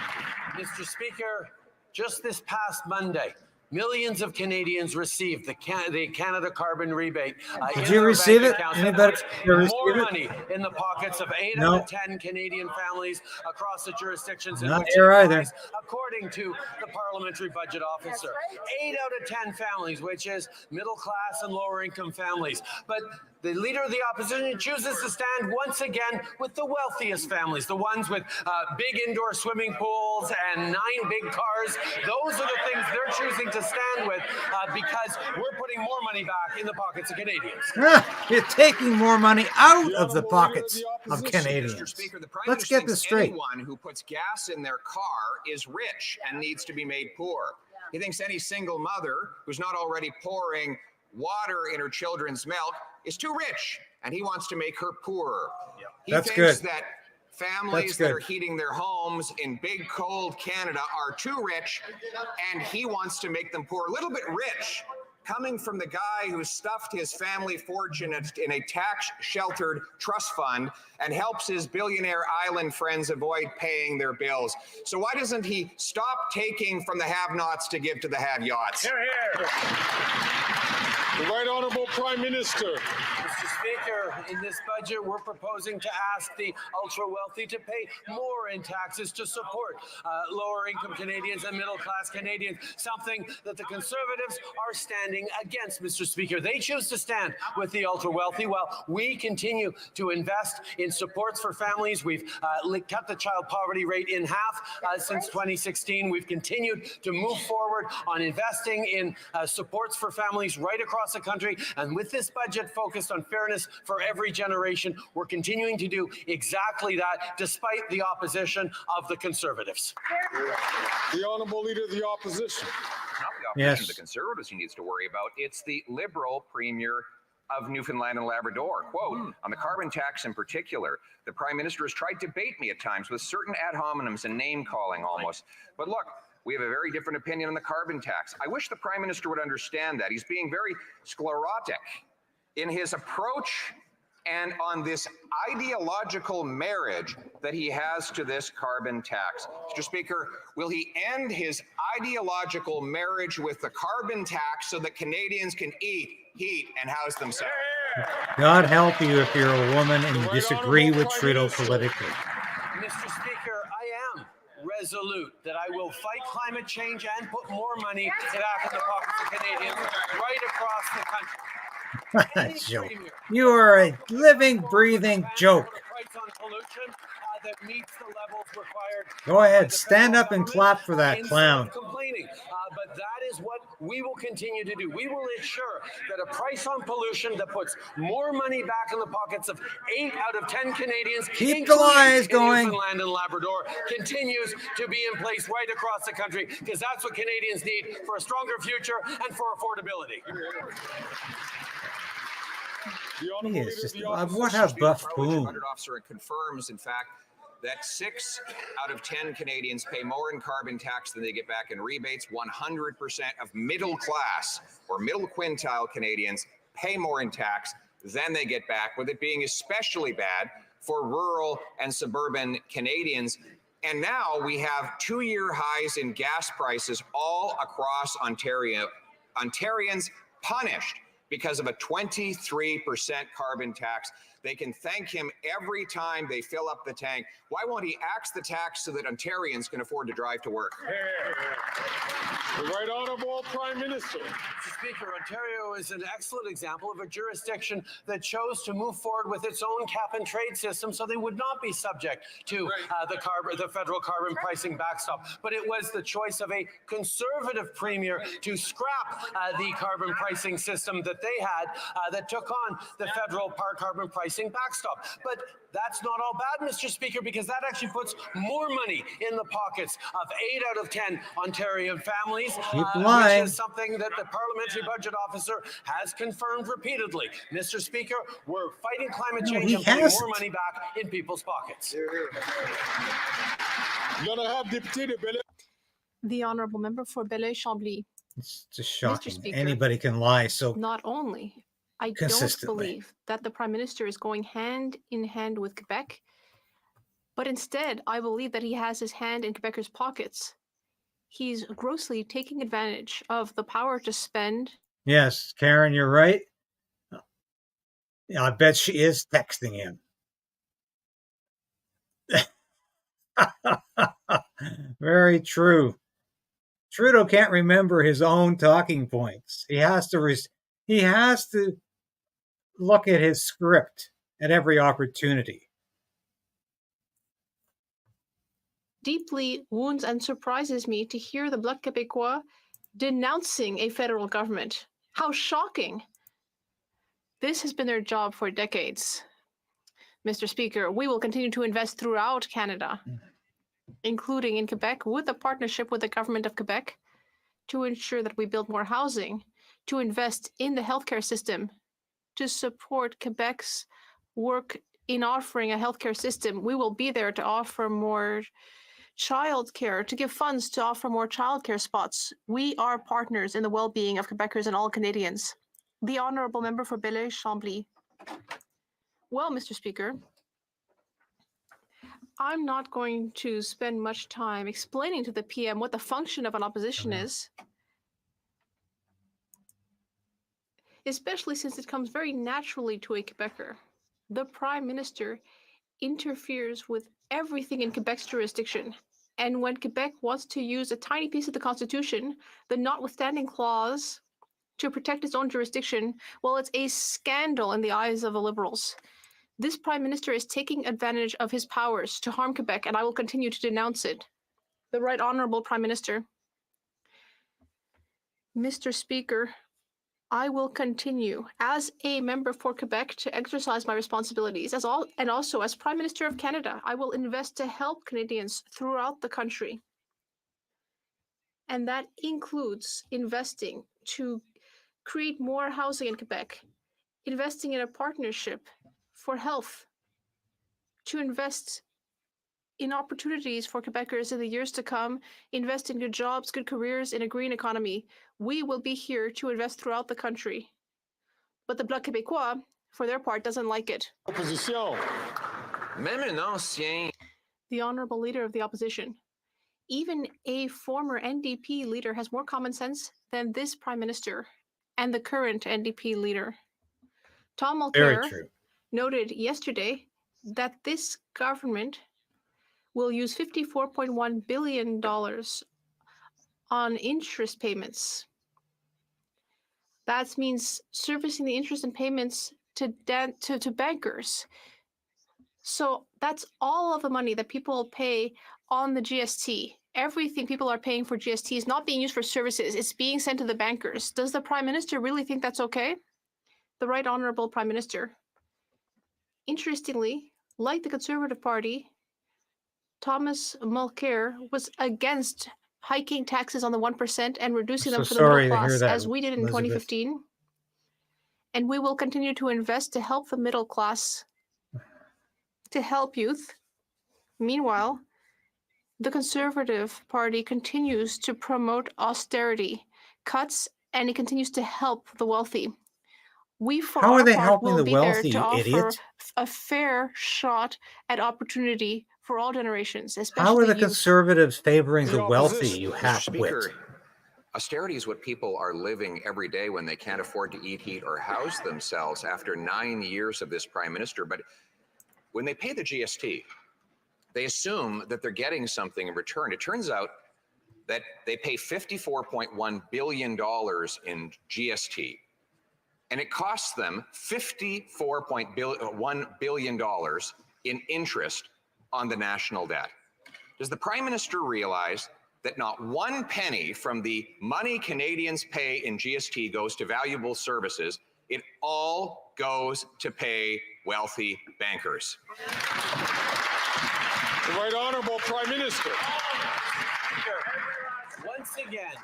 Speaker 9: Mr. Speaker, just this past Monday, millions of Canadians received the Canada Carbon Rebate.
Speaker 1: Did you receive it? Anybody
Speaker 9: more money in the pockets of 8 out of 10 Canadian families across the jurisdictions in which
Speaker 1: here either.
Speaker 9: According to the Parliamentary Budget Officer. 8 out of 10 families, which is middle class and lower income families. But the Leader of the Opposition chooses to stand once again with the wealthiest families, the ones with big indoor swimming pools and 9 big cars. Those are the things they're choosing to stand with because we're putting more money back in the pockets of Canadians.
Speaker 1: You're taking more money out of the pockets of Canadians.
Speaker 3: Mr. Speaker, the Prime
Speaker 1: Let's
Speaker 3: Minister
Speaker 1: get this
Speaker 3: thinks
Speaker 1: straight.
Speaker 3: anyone who puts gas in their car is rich and needs to be made poor. He thinks any single mother who's not already pouring water in her children's milk is too rich, and he wants to make her poorer. He
Speaker 1: That's
Speaker 3: thinks
Speaker 1: good.
Speaker 3: that families that are heating their homes in big, cold Canada are too rich, and he wants to make them poor. A little bit rich, coming from the guy who stuffed his family fortune in a tax-sheltered trust fund and helps his billionaire island friends avoid paying their bills. So why doesn't he stop taking from the have-nots to give to the have-yachts?
Speaker 7: Hear, hear. The Right Honourable Prime Minister.
Speaker 9: Mr. Speaker, in this budget, we're proposing to ask the ultra-wealthy to pay more in taxes to support lower-income Canadians and middle-class Canadians, something that the Conservatives are standing against, Mr. Speaker. They choose to stand with the ultra-wealthy while we continue to invest in supports for families. We've cut the child poverty rate in half since 2016. We've continued to move forward on investing in supports for families right across the country. And with this budget focused on fairness for every generation, we're continuing to do exactly that, despite the opposition of the Conservatives.
Speaker 7: The Honourable Leader of the Opposition.
Speaker 3: Not the opposition, the Conservatives he needs to worry about. It's the Liberal Premier of Newfoundland and Labrador. Quote, on the carbon tax in particular, the Prime Minister has tried to bait me at times with certain ad hominems and name-calling almost. But look, we have a very different opinion on the carbon tax. I wish the Prime Minister would understand that. He's being very sclerotic in his approach and on this ideological marriage that he has to this carbon tax. Mr. Speaker, will he end his ideological marriage with the carbon tax so that Canadians can eat, heat, and house themselves?
Speaker 1: God help you if you're a woman and you disagree with Trudeau politically.
Speaker 9: Mr. Speaker, I am resolute that I will fight climate change and put more money back in the pockets of Canadians right across the country.
Speaker 1: Joke. You are a living, breathing joke.
Speaker 9: That meets the levels required.
Speaker 1: Go ahead, stand up and clap for that clown.
Speaker 9: Complaining, but that is what we will continue to do. We will ensure that a price on pollution that puts more money back in the pockets of 8 out of 10 Canadians,
Speaker 1: keep the lies going,
Speaker 9: Newfoundland and Labrador, continues to be in place right across the country, because that's what Canadians need for a stronger future and for affordability.
Speaker 1: He is just, what a buffoon.
Speaker 3: Budget officer confirms, in fact, that 6 out of 10 Canadians pay more in carbon tax than they get back in rebates. 100% of middle class or middle quintile Canadians pay more in tax than they get back, with it being especially bad for rural and suburban Canadians. And now we have 2-year highs in gas prices all across Ontario. Ontarians punished because of a 23% carbon tax. They can thank him every time they fill up the tank. Why won't he axe the tax so that Ontarians can afford to drive to work?
Speaker 7: The Right Honourable Prime Minister.
Speaker 9: Mr. Speaker, Ontario is an excellent example of a jurisdiction that chose to move forward with its own cap and trade system so they would not be subject to the federal carbon pricing backstop. But it was the choice of a conservative premier to scrap the carbon pricing system that they had that took on the federal carbon pricing backstop. But that's not all bad, Mr. Speaker, because that actually puts more money in the pockets of 8 out of 10 Ontarian families, which is something that the Parliamentary Budget Officer has confirmed repeatedly. Mr. Speaker, we're fighting climate change and putting more money back in people's pockets.
Speaker 12: The Honourable Member for Belleuil-Chambly.
Speaker 1: It's just shocking. Anybody can lie. So
Speaker 12: not only I don't believe that the Prime Minister is going hand in hand with Quebec, but instead I believe that he has his hand in Quebecers' pockets. He's grossly taking advantage of the power to spend.
Speaker 1: Yes, Karen, you're right. I bet she is texting him. Very true. Trudeau can't remember his own talking points. He has to look at his script at every opportunity.
Speaker 12: Deeply wounds and surprises me to hear the Bloc Québécois denouncing a federal government. How shocking. This has been their job for decades. Mr. Speaker, we will continue to invest throughout Canada, including in Quebec, with a partnership with the government of Quebec to ensure that we build more housing, to invest in the healthcare system, to support Quebec's work in offering a healthcare system. We will be there to offer more childcare, to give funds to offer more childcare spots. We are partners in the well-being of Quebecers and all Canadians. The Honourable Member for Belleuil-Chambly. Well, Mr. Speaker, I'm not going to spend much time explaining to the PM what the function of an opposition is, especially since it comes very naturally to a Quebecer. The Prime Minister interferes with everything in Quebec's jurisdiction. And when Quebec wants to use a tiny piece of the Constitution, the notwithstanding clause, to protect its own jurisdiction, well, it's a scandal in the eyes of the Liberals. This Prime Minister is taking advantage of his powers to harm Quebec, and I will continue to denounce it. The Right Honourable Prime Minister. Mr. Speaker, I will continue as a member for Quebec to exercise my responsibilities and also as Prime Minister of Canada. I will invest to help Canadians throughout the country. And that includes investing to create more housing in Quebec, investing in a partnership for health, to invest in opportunities for Quebecers in the years to come, invest in good jobs, good careers, in a green economy. We will be here to invest throughout the country. But the Bloc Québécois, for their part, doesn't like it.
Speaker 3: Opposition. Même un ancien.
Speaker 12: The Honourable Leader of the Opposition. Even a former NDP leader has more common sense than this Prime Minister and the current NDP leader. Tom Mulcair noted yesterday that this government will use $54.1 billion on interest payments. That means servicing the interest and payments to bankers. So that's all of the money that people pay on the GST. Everything people are paying for GST is not being used for services. It's being sent to the bankers. Does the Prime Minister really think that's okay? The Right Honourable Prime Minister. Interestingly, like the Conservative Party, Thomas Mulcair was against hiking taxes on the 1% and reducing them for the middle class, as we did in 2015. And we will continue to invest to help the middle class, to help youth. Meanwhile, the Conservative Party continues to promote austerity cuts, and it continues to help the wealthy. We, for
Speaker 1: How are
Speaker 12: our
Speaker 1: they
Speaker 12: part,
Speaker 1: helping
Speaker 12: will
Speaker 1: the
Speaker 12: be
Speaker 1: wealthy,
Speaker 12: there to
Speaker 1: you
Speaker 12: offer
Speaker 1: idiot?
Speaker 12: a fair shot at opportunity for all generations, especially
Speaker 1: How are the
Speaker 12: youth.
Speaker 1: Conservatives favoring the wealthy,
Speaker 7: opposition.
Speaker 1: you
Speaker 3: Mr.
Speaker 1: half-wit?
Speaker 3: Speaker, austerity is what people are living every day when they can't afford to eat, heat, or house themselves after 9 years of this prime minister. But when they pay the GST, they assume that they're getting something in return. It turns out that they pay $54.1 billion in GST, and it costs them $54.1 billion in interest on the national debt. Does the Prime Minister realize that not one penny from the money Canadians pay in GST goes to valuable services? It all goes to pay wealthy bankers.
Speaker 7: The Right Honourable Prime Minister.
Speaker 9: Once again,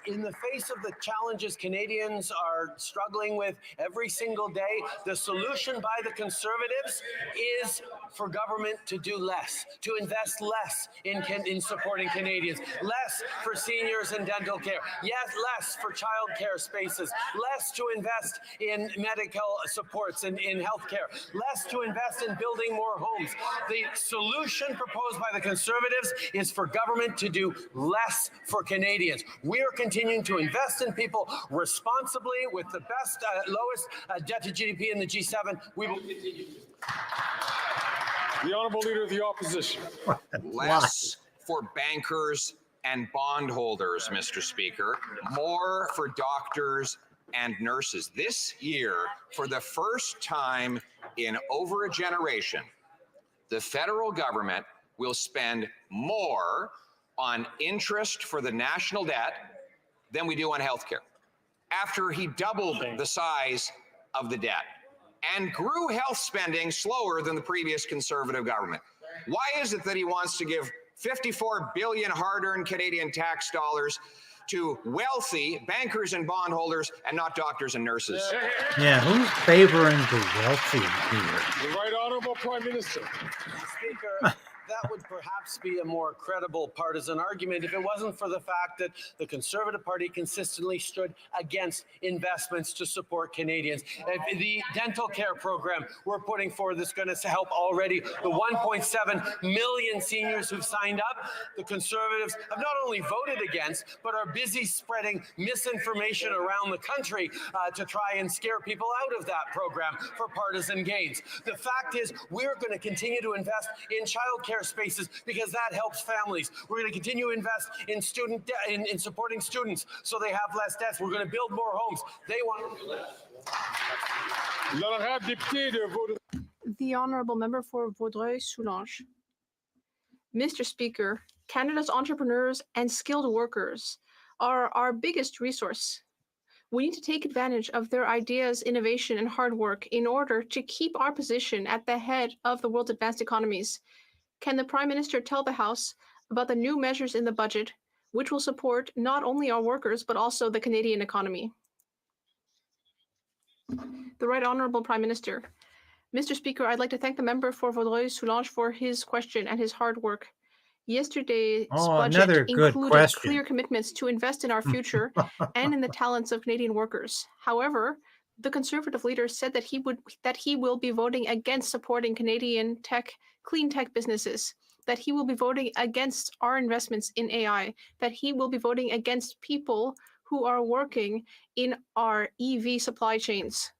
Speaker 9: in the face of the challenges Canadians are struggling with every single day, the solution by the Conservatives is for government to do less, to invest less in supporting Canadians, less for seniors and dental care, yes, less for childcare spaces, less to invest in medical supports and in healthcare, less to invest in building more homes. The solution proposed by the Conservatives is for government to do less for Canadians. We are continuing to invest in people responsibly with the best, lowest debt to GDP in the G7. We will continue.
Speaker 7: The Honourable Leader of the Opposition.
Speaker 3: Less for bankers and bondholders, Mr. Speaker. More for doctors and nurses. This year, for the first time in over a generation, the federal government will spend more on interest for the national debt than we do on healthcare. After he doubled the size of the debt and grew health spending slower than the previous Conservative government. Why is it that he wants to give $54 billion hard-earned Canadian tax dollars to wealthy bankers and bondholders and not doctors and nurses?
Speaker 1: Yeah, who's favoring the wealthy here?
Speaker 7: The Right Honourable Prime Minister.
Speaker 9: Speaker, that would perhaps be a more credible partisan argument if it wasn't for the fact that the Conservative Party consistently stood against investments to support Canadians. The dental care program we're putting forward that's going to help already the 1.7 million seniors who've signed up. The Conservatives have not only voted against, but are busy spreading misinformation around the country to try and scare people out of that program for partisan gains. The fact is, we're going to continue to invest in childcare spaces because that helps families. We're going to continue to invest in in supporting students so they have less debts. We're going to build more homes. They want to do less.
Speaker 12: The Honourable Member for Vaudreuil-Soulanges. Mr. Speaker, Canada's entrepreneurs and skilled workers are our biggest resource. We need to take advantage of their ideas, innovation, and hard work in order to keep our position at the head of the world's advanced economies. Can the Prime Minister tell the House about the new measures in the budget which will support not only our workers but also the Canadian economy? The Right Honourable Prime Minister. Mr. Speaker, I'd like to thank the member for Vaudreuil-Soulanges for his question and his hard work. Yesterday's budget included clear commitments to invest in our future and in the talents of Canadian workers. However, the Conservative leader said that he will be voting against supporting Canadian clean tech businesses, that he will be voting against our investments in AI, that he will be voting against people who are working in our EV supply chains.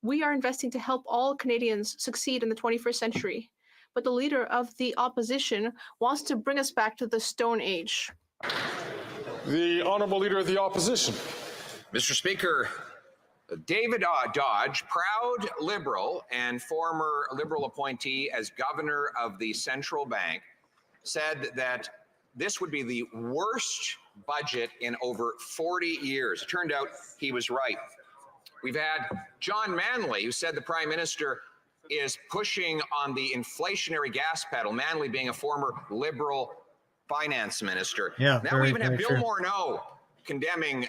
Speaker 12: We are investing to help all Canadians succeed in the 21st century, but the leader of the opposition wants to bring us back to the Stone Age.
Speaker 7: The Honourable Leader of the Opposition.
Speaker 3: Mr. Speaker, David Dodge, proud Liberal and former Liberal appointee as governor of the central bank, said that this would be the worst budget in over 40 years. It turned out he was right. We've had John Manley, who said the Prime Minister is pushing on the inflationary gas pedal, Manley being a former Liberal finance minister.
Speaker 1: Yeah,
Speaker 3: now we even have Bill Morneau condemning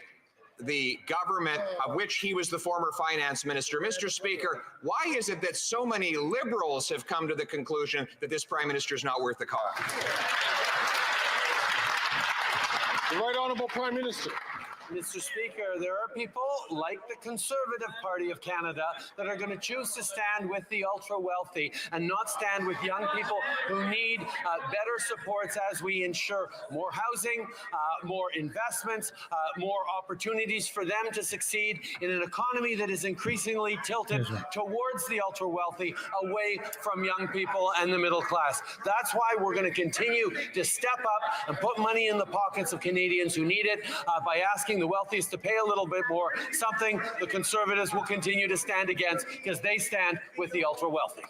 Speaker 3: the government of which he was the former finance minister. Mr. Speaker, why is it that so many Liberals have come to the conclusion that this Prime Minister is not worth the cost?
Speaker 7: The Right Honourable Prime Minister.
Speaker 9: Mr. Speaker, there are people like the Conservative Party of Canada that are going to choose to stand with the ultra-wealthy and not stand with young people who need better supports as we ensure more housing, more investments, more opportunities for them to succeed in an economy that is increasingly tilted towards the ultra-wealthy, away from young people and the middle class. That's why we're going to continue to step up and put money in the pockets of Canadians who need it by asking the wealthiest to pay a little bit more, something the Conservatives will continue to stand against because they stand with the ultra-wealthy.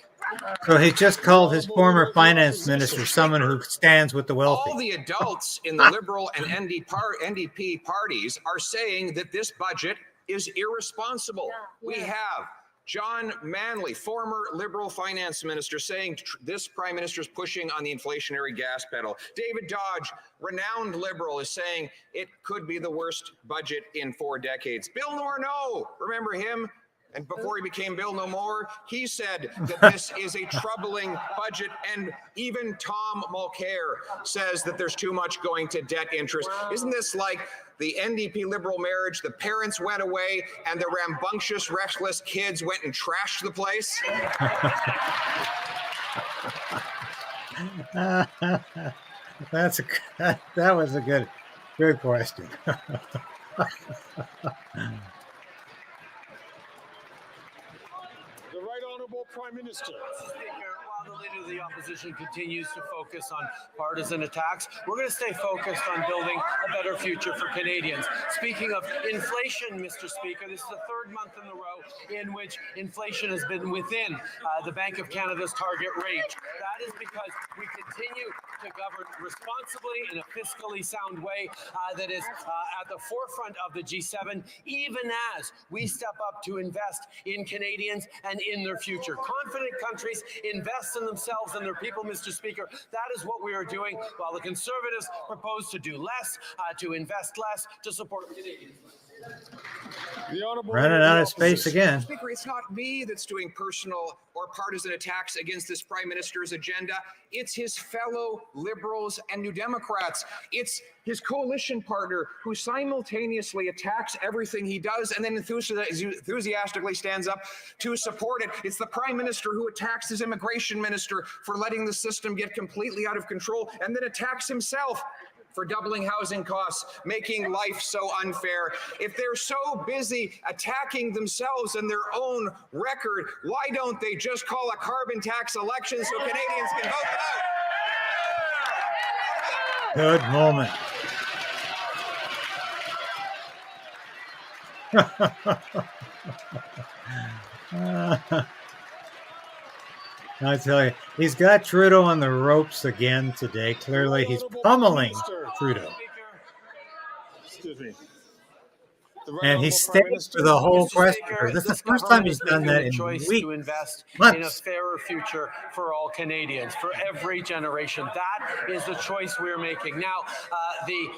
Speaker 1: So he just called his former finance minister someone who stands with the wealthy.
Speaker 3: All the adults in the Liberal and NDP parties are saying that this budget is irresponsible. We have John Manley, former Liberal finance minister, saying this prime minister is pushing on the inflationary gas pedal. David Dodge, renowned Liberal, is saying it could be the worst budget in 4 decades. Bill Norneau, remember him? And before he became Bill No More, he said that this is a troubling budget. And even Tom Mulcair says that there's too much going to debt interest. Isn't this like the NDP Liberal marriage? The parents went away and the rambunctious, restless kids went and trashed the place?
Speaker 1: That was a good question.
Speaker 7: The Right Honourable Prime Minister.
Speaker 9: Speaker, while the Leader of the Opposition continues to focus on partisan attacks, we're going to stay focused on building a better future for Canadians. Speaking of inflation, Mr. Speaker, this is the 3rd month in a row in which inflation has been within the Bank of Canada's target range. That is because we continue to govern responsibly in a fiscally sound way that is at the forefront of the G7, even as we step up to invest in Canadians and in their future. Confident countries invest in themselves and their people, Mr. Speaker. That is what we are doing, while the Conservatives propose to do less, to invest less, to support Canadians.
Speaker 1: Running out of space again.
Speaker 3: Speaker, it's not me that's doing personal or partisan attacks against this prime minister's agenda. It's his fellow Liberals and New Democrats. It's his coalition partner who simultaneously attacks everything he does and then enthusiastically stands up to support it. It's the prime minister who attacks his immigration minister for letting the system get completely out of control and then attacks himself for doubling housing costs, making life so unfair. If they're so busy attacking themselves and their own record, why don't they just call a carbon tax election so Canadians can vote it out?
Speaker 1: Good moment. I tell you, he's got Trudeau on the ropes again today. Clearly, he's pummeling Trudeau.
Speaker 7: Excuse me.
Speaker 1: And he stayed for the whole question. This is the first time he's done that in
Speaker 9: weeks. To invest in a fairer future for all Canadians, for every generation. That is the choice we're making. Now, the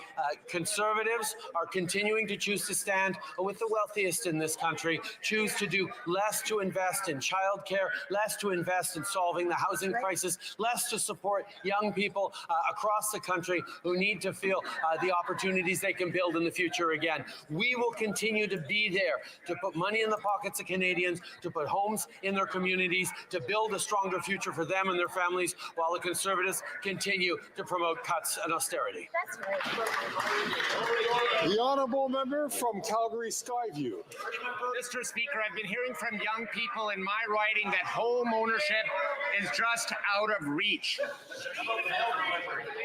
Speaker 9: Conservatives are continuing to choose to stand with the wealthiest in this country, choose to do less to invest in childcare, less to invest in solving the housing crisis, less to support young people across the country who need to feel the opportunities they can build in the future again. We will continue to be there to put money in the pockets of Canadians, to put homes in their communities, to build a stronger future for them and their families, while the Conservatives continue to promote cuts and austerity.
Speaker 2: That's right.
Speaker 7: The Honourable Member from Calgary Skyview.
Speaker 13: Mr. Speaker, I've been hearing from young people in my riding that home ownership is just out of reach.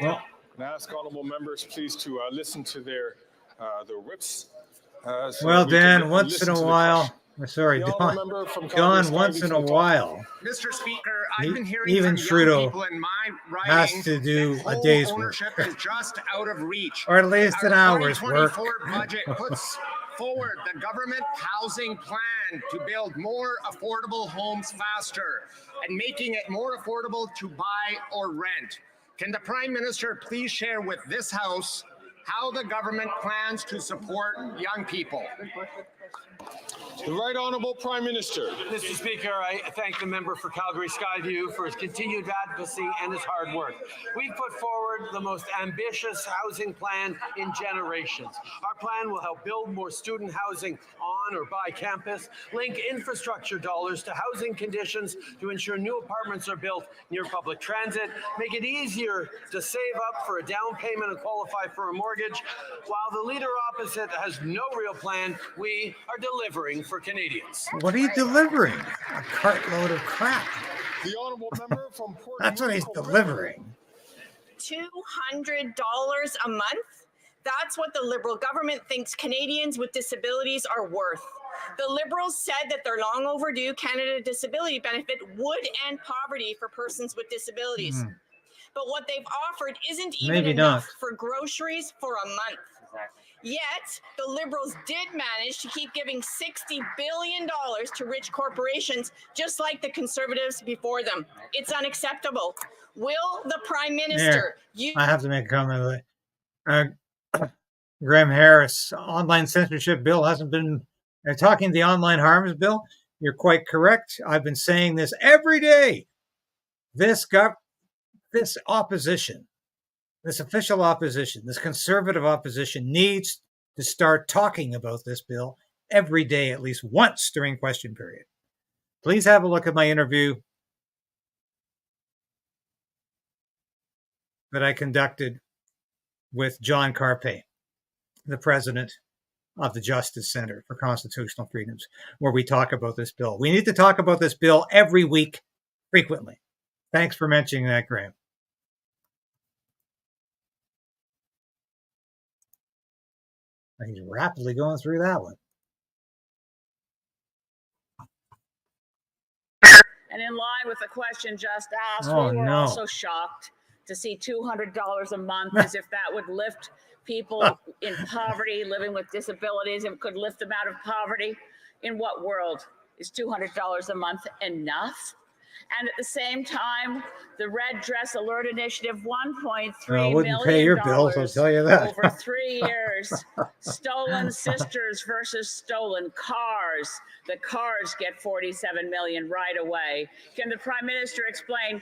Speaker 1: Well,
Speaker 7: I ask honourable members please to listen to their whips.
Speaker 1: Well, Dan, once in a while, sorry, Don, once in a while,
Speaker 13: Mr. Speaker, I've been hearing
Speaker 1: even
Speaker 13: from
Speaker 1: Trudeau
Speaker 13: young people in my
Speaker 1: has
Speaker 13: riding
Speaker 1: to do
Speaker 13: that
Speaker 1: a day's
Speaker 13: home
Speaker 1: work.
Speaker 13: ownership is just out of reach.
Speaker 1: Or at least an hour's work.
Speaker 13: Our 2024 budget puts forward the government housing plan to build more affordable homes faster and making it more affordable to buy or rent. Can the Prime Minister please share with this House how the government plans to support young people.
Speaker 7: The Right Honourable Prime Minister.
Speaker 9: Mr. Speaker, I thank the member for Calgary Skyview for his continued advocacy and his hard work. We've put forward the most ambitious housing plan in generations. Our plan will help build more student housing on or by campus, link infrastructure dollars to housing conditions to ensure new apartments are built near public transit, make it easier to save up for a down payment and qualify for a mortgage. While the leader opposite has no real plan, we are delivering for Canadians.
Speaker 1: What are you delivering? A cartload of crap.
Speaker 7: The Honourable Member from Port
Speaker 1: That's what he's delivering.
Speaker 14: $200 a month? That's what the Liberal government thinks Canadians with disabilities are worth. The Liberals said that their long overdue Canada Disability Benefit would end poverty for persons with disabilities. But what they've offered isn't even enough for groceries for a month. Yet, the Liberals did manage to keep giving $60 billion to rich corporations, just like the Conservatives before them. It's unacceptable. Will the Prime Minister...
Speaker 1: I have to make a comment. Graham Harris, online censorship bill hasn't been... talking the online harms bill, you're quite correct. I've been saying this every day. This opposition, this official opposition, this conservative opposition needs to start talking about this bill every day, at least once during question period. Please have a look at my interview that I conducted with John Carpe, the president of the Justice Center for Constitutional Freedoms, where we talk about this bill. We need to talk about this bill every week, frequently. Thanks for mentioning that, Graham. He's rapidly going through that one.
Speaker 15: And in line with the question just asked, we were also shocked to see $200 a month, as if that would lift people in poverty, living with disabilities, and could lift them out of poverty. In what world is $200 a month enough? And at the same time, the Red Dress Alert Initiative, $1.3
Speaker 1: wouldn't pay your bills, I'll tell you that.
Speaker 15: over 3 years. Stolen sisters versus stolen cars. The cars get $47 million right away. Can the Prime Minister explain,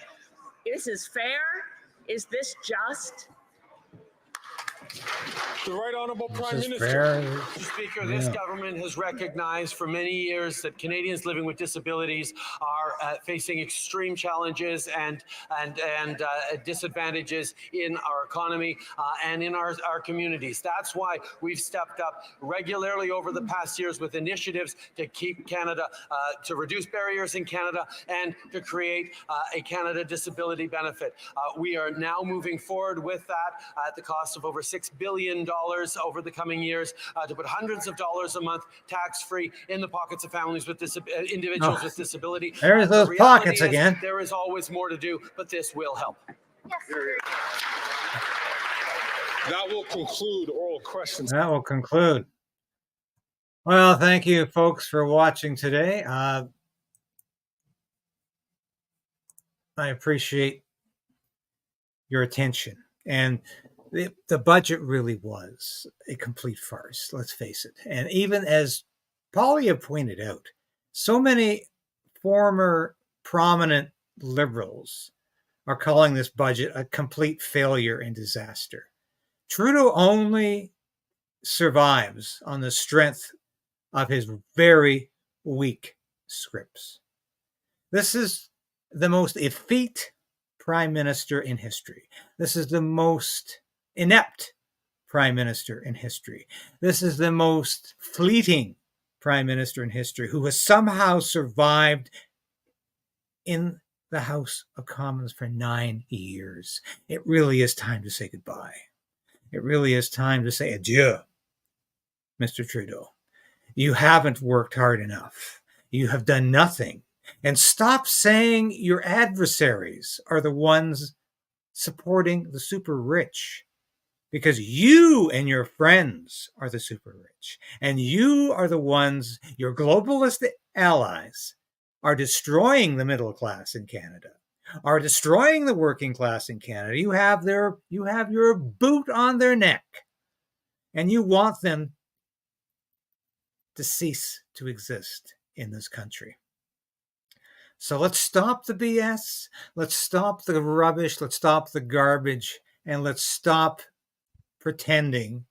Speaker 15: this is fair? Is this just?
Speaker 7: The Right Honourable Prime Minister.
Speaker 9: Mr. Speaker, this government has recognized for many years that Canadians living with disabilities are facing extreme challenges and disadvantages in our economy and in our communities. That's why we've stepped up regularly over the past years with initiatives to keep Canada, to reduce barriers in Canada and to create a Canada Disability Benefit. We are now moving forward with that at the cost of over $6 billion over the coming years to put hundreds of dollars a month tax-free in the pockets of families with individuals with disability.
Speaker 1: There's those pockets again.
Speaker 9: There is always more to do, but this will help.
Speaker 7: That will conclude oral questions.
Speaker 1: That will conclude. Well, thank you, folks, for watching today. I appreciate your attention. And the budget really was a complete farce, let's face it. And even as Paulia pointed out, so many former prominent Liberals are calling this budget a complete failure and disaster. Trudeau only survives on the strength of his very weak scripts. This is the most effete Prime Minister in history. This is the most inept Prime Minister in history. This is the most fleeting Prime Minister in history who has somehow survived in the House of Commons for 9 years. It really is time to say goodbye. It really is time to say adieu, Mr. Trudeau. You haven't worked hard enough. You have done nothing. And stop saying your adversaries are the ones supporting the super rich, because you and your friends are the super rich, and you are the ones, your globalist allies, are destroying the middle class in Canada, are destroying the working class in Canada. You have your boot on their neck and you want them to cease to exist in this country. So let's stop the BS, let's stop the rubbish, let's stop the garbage, and let's stop pretending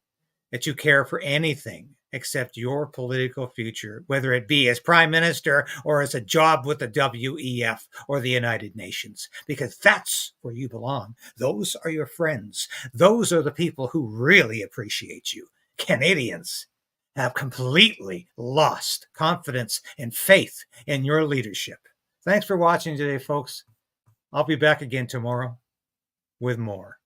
Speaker 1: that you care for anything except your political future, whether it be as Prime Minister or as a job with the WEF or the United Nations, because that's where you belong. Those are your friends. Those are the people who really appreciate you. Canadians have completely lost confidence and faith in your leadership. Thanks for watching today, folks. I'll be back again tomorrow with more.